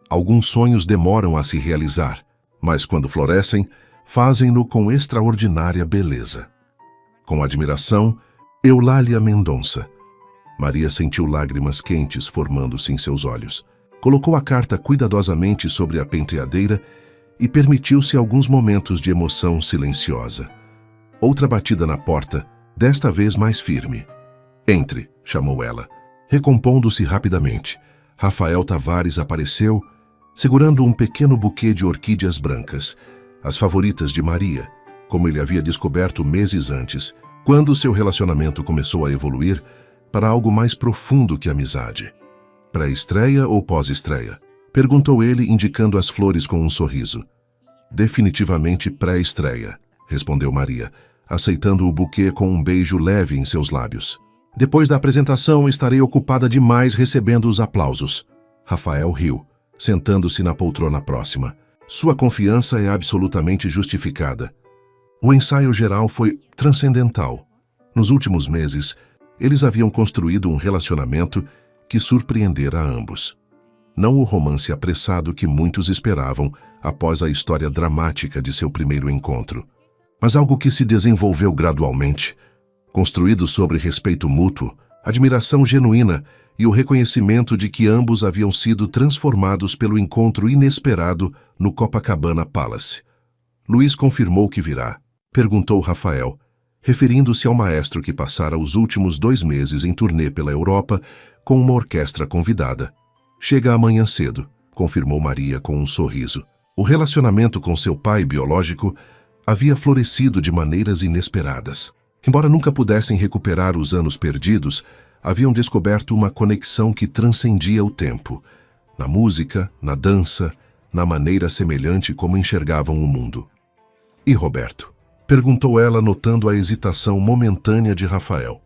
Alguns sonhos demoram a se realizar, mas quando florescem, fazem-no com extraordinária beleza. Com admiração, Eulália Mendonça." Maria sentiu lágrimas quentes formando-se em seus olhos. Colocou a carta cuidadosamente sobre a penteadeira e permitiu-se alguns momentos de emoção silenciosa. Outra batida na porta, desta vez mais firme. "Entre", chamou ela. Recompondo-se rapidamente, Rafael Tavares apareceu, segurando um pequeno buquê de orquídeas brancas, as favoritas de Maria, como ele havia descoberto meses antes, quando seu relacionamento começou a evoluir para algo mais profundo que amizade. "Pré-estreia ou pós-estreia?", perguntou ele, indicando as flores com um sorriso. "Definitivamente pré-estreia", respondeu Maria, aceitando o buquê com um beijo leve em seus lábios. "Depois da apresentação, estarei ocupada demais recebendo os aplausos." Rafael riu, sentando-se na poltrona próxima. Sua confiança é absolutamente justificada. O ensaio geral foi transcendental. Nos últimos meses, eles haviam construído um relacionamento que surpreendera a ambos. Não o romance apressado que muitos esperavam após a história dramática de seu primeiro encontro, mas algo que se desenvolveu gradualmente, construído sobre respeito mútuo, admiração genuína e o reconhecimento de que ambos haviam sido transformados pelo encontro inesperado no Copacabana Palace. "Luiz confirmou que virá?", perguntou Rafael, referindo-se ao maestro que passara os últimos 2 meses em turnê pela Europa com uma orquestra convidada. "Chega amanhã cedo", confirmou Maria com um sorriso. O relacionamento com seu pai biológico havia florescido de maneiras inesperadas. Embora nunca pudessem recuperar os anos perdidos, haviam descoberto uma conexão que transcendia o tempo, na música, na dança, na maneira semelhante como enxergavam o mundo. "E Roberto?", perguntou ela, notando a hesitação momentânea de Rafael.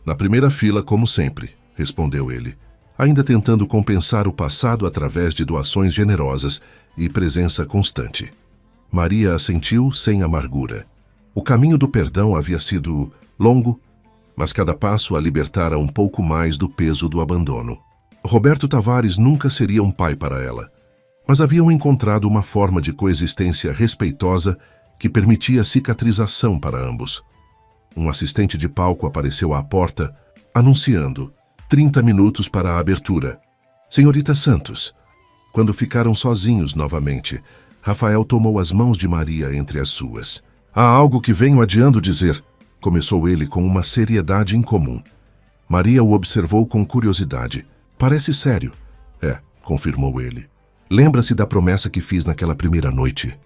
"Na primeira fila, como sempre", respondeu ele, ainda tentando compensar o passado através de doações generosas e presença constante. Maria assentiu sem amargura. O caminho do perdão havia sido longo, mas cada passo a libertara um pouco mais do peso do abandono. Roberto Tavares nunca seria um pai para ela, mas haviam encontrado uma forma de coexistência respeitosa que permitia cicatrização para ambos. Um assistente de palco apareceu à porta, anunciando 30 minutos para a abertura. "Senhorita Santos." Quando ficaram sozinhos novamente, Rafael tomou as mãos de Maria entre as suas. "Há algo que venho adiando dizer", começou ele com uma seriedade incomum. Maria o observou com curiosidade. "Parece sério." "É", confirmou ele. "Lembra-se da promessa que fiz naquela primeira noite?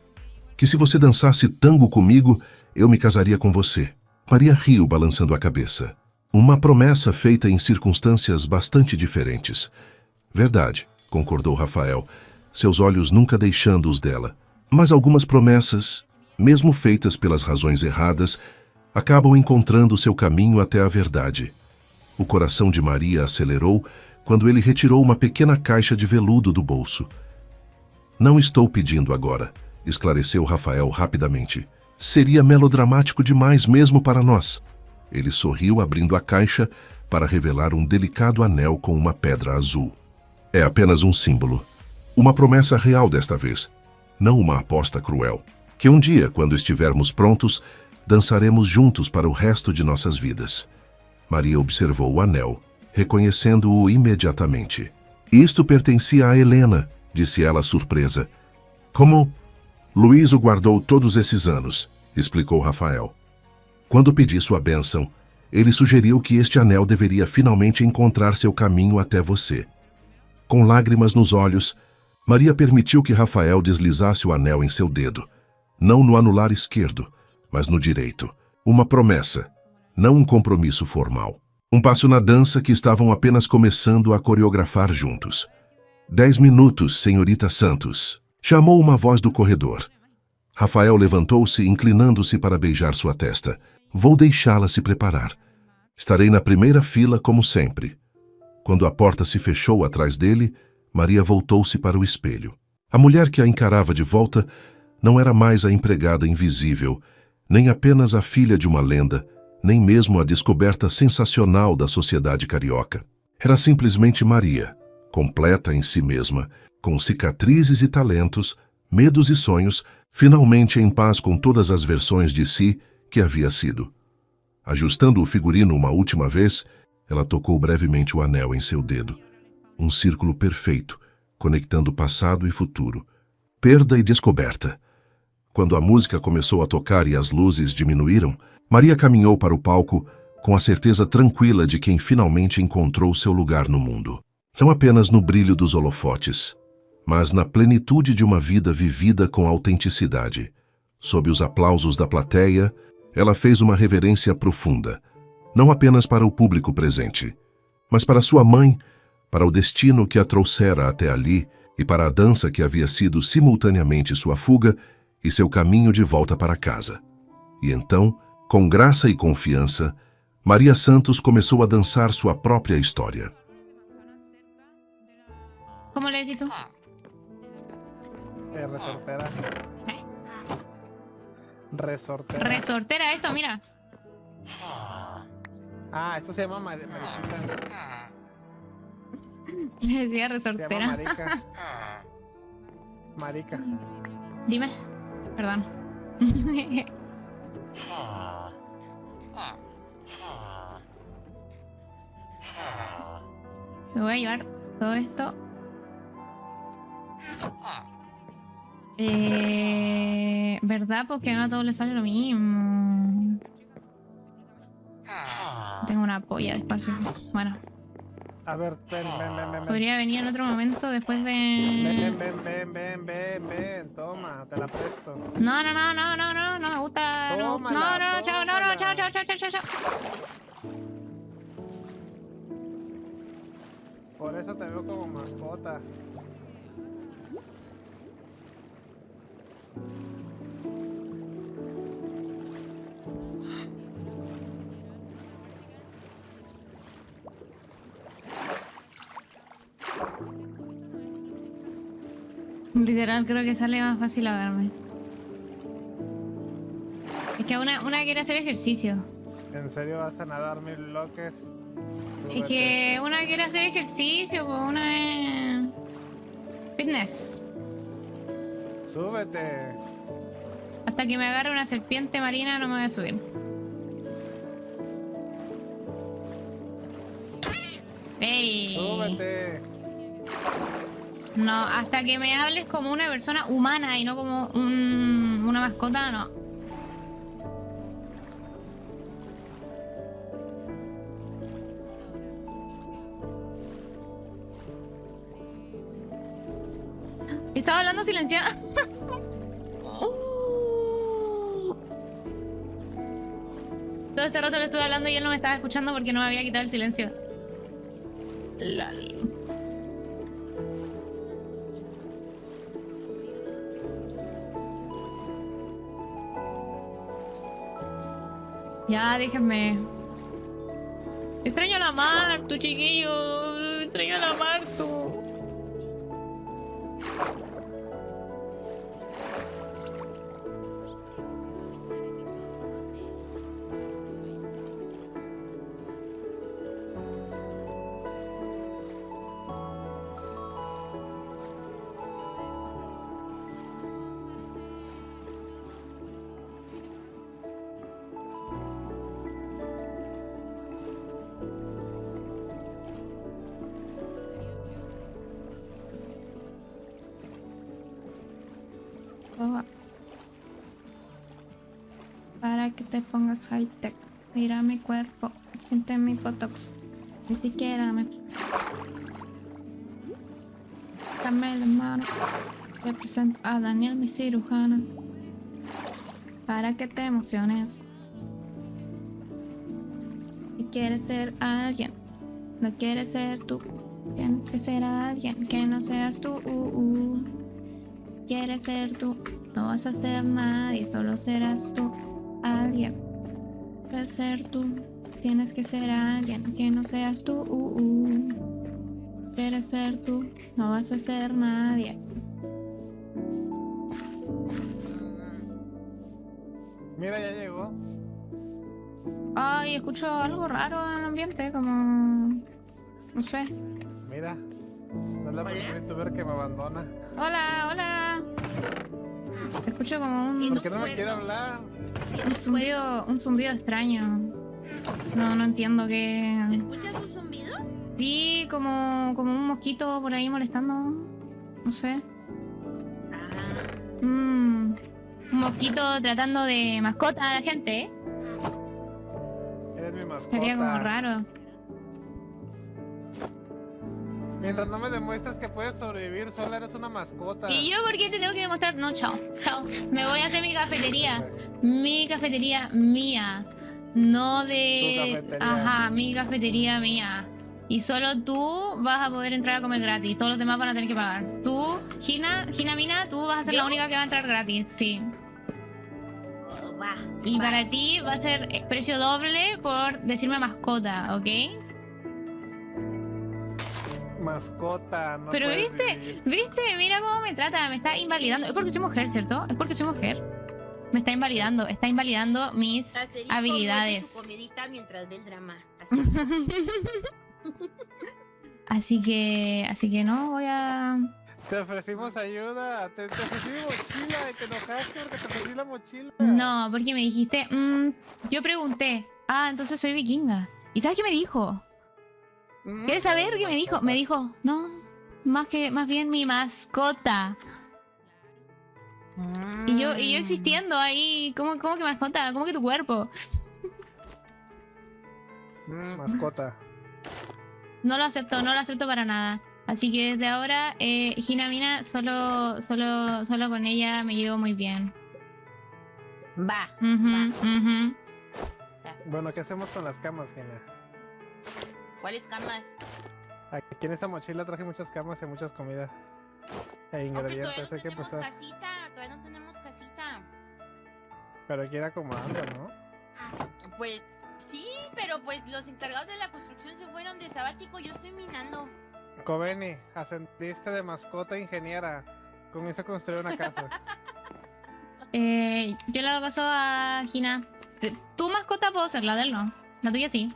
Que se você dançasse tango comigo, eu me casaria com você." Maria riu, balançando a cabeça. "Uma promessa feita em circunstâncias bastante diferentes." "Verdade", concordou Rafael, seus olhos nunca deixando os dela. "Mas algumas promessas, mesmo feitas pelas razões erradas, acabam encontrando seu caminho até a verdade." O coração de Maria acelerou quando ele retirou uma pequena caixa de veludo do bolso. "Não estou pedindo agora", esclareceu Rafael rapidamente. "Seria melodramático demais mesmo para nós." Ele sorriu, abrindo a caixa, para revelar um delicado anel com uma pedra azul. É apenas um símbolo. Uma promessa real desta vez, não uma aposta cruel. Que um dia, quando estivermos prontos, dançaremos juntos para o resto de nossas vidas. Maria observou o anel, reconhecendo-o imediatamente. Isto pertencia a Helena, disse ela surpresa. Como? Luís o guardou todos esses anos, explicou Rafael. Quando pedi sua bênção, ele sugeriu que este anel deveria finalmente encontrar seu caminho até você. Com lágrimas nos olhos, Maria permitiu que Rafael deslizasse o anel em seu dedo, não no anular esquerdo, mas no direito. Uma promessa, não um compromisso formal. Um passo na dança que estavam apenas começando a coreografar juntos. 10 minutos, senhorita Santos, chamou uma voz do corredor. Rafael levantou-se, inclinando-se para beijar sua testa. Vou deixá-la se preparar. Estarei na primeira fila, como sempre. Quando a porta se fechou atrás dele, Maria voltou-se para o espelho. A mulher que a encarava de volta não era mais a empregada invisível, nem apenas a filha de uma lenda, nem mesmo a descoberta sensacional da sociedade carioca. Era simplesmente Maria, completa em si mesma, com cicatrizes e talentos, medos e sonhos, finalmente em paz com todas as versões de si que havia sido. Ajustando o figurino uma última vez, ela tocou brevemente o anel em seu dedo. Um círculo perfeito, conectando passado e futuro. Perda e descoberta. Quando a música começou a tocar e as luzes diminuíram, Maria caminhou para o palco com a certeza tranquila de quem finalmente encontrou seu lugar no mundo. Não apenas no brilho dos holofotes, mas na plenitude de uma vida vivida com autenticidade. Sob os aplausos da plateia, ela fez uma reverência profunda, não apenas para o público presente, mas para sua mãe, para o destino que a trouxera até ali e para a dança que havia sido simultaneamente sua fuga e seu caminho de volta para casa. E então, com graça e confiança, Maria Santos começou a dançar sua própria história. ¿Cómo le decís tú? Resortera. Resortera. Resortera esto, mira. Ah, eso se llama mariquita. Le decía Se resortera. llama marica. Marica. Dime. Perdón. Me voy a llevar todo esto. ¿Verdad? Porque no a todos les sale lo mismo. Tengo una polla de espacio. Bueno. A ver, ven. Podría venir en otro momento después de... Ven. Toma, te la presto. No me gusta. Tómala, Chao, tómala. chao. Por eso te veo como mascota. Literal, creo que sale más fácil a verme. Es que una quiere hacer ejercicio. ¿En serio vas a nadar 1000 bloques? Es que una quiere hacer ejercicio, pues una es... fitness. Súbete. Hasta que me agarre una serpiente marina no me voy a subir. ¡Ey! Súbete. No, hasta que me hables como una persona humana y no como una mascota, no. Estaba hablando silenciada. Todo este rato le estuve hablando y él no me estaba escuchando porque no me había quitado el silencio. Lol. Ya, déjenme. Extraño a la Martu, chiquillo. Extraño a la Martu. Oh, para que te pongas high tech. Mira mi cuerpo, siente mi botox. Ni siquiera me... Dame la mano. Te presento a Daniel, mi cirujana. Para que te emociones. Si quieres ser alguien, no quieres ser tú. Tienes que ser alguien que no seas tú. Quieres ser tú, no vas a ser nadie, solo serás tú. Alguien. Puedes ser tú, tienes que ser alguien que no seas tú. Quieres ser tú, no vas a ser nadie. Mira, ya llegó. Ay, escucho algo raro en el ambiente, como... no sé. Mira. No es la primera youtuber que me abandona. Hola, hola. Escucho como un... ¿Por qué no me quiere hablar? Un zumbido extraño. No entiendo qué... ¿Escuchas un zumbido? Sí, como un mosquito por ahí molestando. No sé. Ah, Un mosquito tratando de mascota a la gente, ¿eh? Eres mi mascota. Sería como raro. Mientras no me demuestres que puedes sobrevivir sola, eres una mascota. ¿Y yo por qué te tengo que demostrar? No, chao. Chao. Me voy a hacer mi cafetería. Mi cafetería mía. No de... Tu cafetería. Ajá, mi cafetería mía. Y solo tú vas a poder entrar a comer gratis. Todos los demás van a tener que pagar. Tú, Gina Mina, tú vas a ser la ¿Yo? única que va a entrar gratis. Sí. oh, va. Y va. para ti va a ser precio doble por decirme mascota, ¿ok? Mascota, no Pero puedes viste, vivir. viste, mira cómo me trata, me está invalidando. Es porque soy mujer, ¿cierto? Es porque soy mujer. Me está invalidando mis Asterisco habilidades. muerde su comidita mientras ve el drama. Así que no voy a... Te ofrecimos ayuda, te ofrecí mi mochila y te enojaste porque te ofrecí la mochila. No, porque me dijiste, yo pregunté, entonces soy vikinga. ¿Y sabes qué me dijo? ¿Quieres saber qué me dijo? Me dijo, no, más bien mi mascota. Y yo existiendo ahí, ¿cómo que mascota? ¿Cómo que tu cuerpo? Mascota. No lo acepto para nada. Así que desde ahora, Hinamina, solo con ella me llevo muy bien. Va. Ujú. Bueno, ¿qué hacemos con las camas, Gina? ¿Cuáles camas? Aquí en esta mochila traje muchas camas y muchas comidas. E Aunque ingredientes, todavía no hay que tenemos empezar. casita. Todavía no tenemos casita. Pero hay que ir acomodando, ¿no? Pues sí, pero pues los encargados de la construcción se fueron de sabático. Yo estoy minando. Coveni, ascendiste de mascota a ingeniera. Comienza a construir una casa. Yo le hago caso a Gina. Tu mascota puedo ser, la de él no. La tuya sí.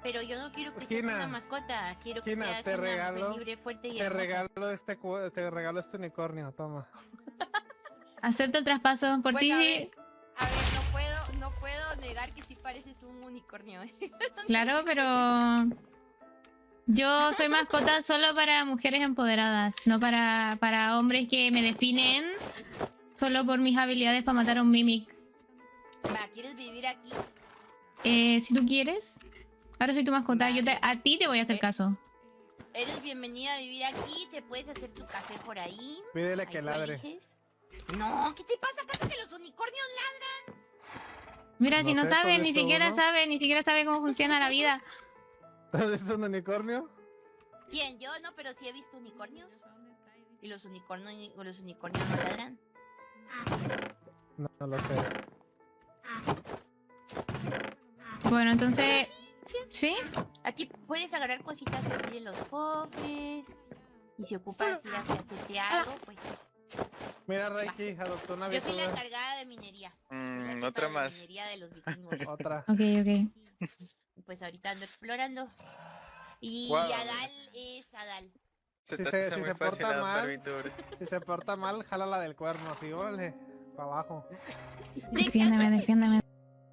Pero yo no quiero que Gina, seas una mascota. Quiero que Gina, seas te una mujer regalo- libre, fuerte y Te hermosa. regalo este unicornio, toma. Acepto el traspaso por Bueno, ti. a ver, no puedo negar que sí pareces un unicornio. Claro, pero yo soy mascota solo para mujeres empoderadas, no para hombres que me definen solo por mis habilidades para matar a un mimic. Va, ¿quieres vivir aquí? Si tú quieres, ahora soy tu mascota. A ti te voy a hacer caso. Eres bienvenida a vivir aquí, te puedes hacer tu café por ahí. Pídele Ahí que tú ladre. eliges. No, ¿qué te pasa? ¿Acaso que los unicornios ladran? Mira, si No no sé, sabe, ¿tú has ni visto siquiera uno? sabe cómo funciona la vida. ¿Has visto un unicornio? ¿Quién? Yo no, pero sí he visto unicornios. ¿Y los unicornios no ladran? No lo sé. Bueno, entonces, ¿sí? Aquí puedes agarrar cositas aquí de los cofres. Y si ocupas ir a hacerte algo, pues. Mira, Reiki, adoptó una Yo soy la VTuber. encargada de minería. Soy la tipa Otra de más. minería de los vikingos. Otra. Ok. Pues ahorita ando explorando. Y Guau. Adal es Adal. Se Si te se- hace si muy se fácil porta adoptar mal. VTubers. Si se porta mal, jala la del cuerno. Así, órale, para abajo. ¿De qué Defiéndeme, andas defiéndeme.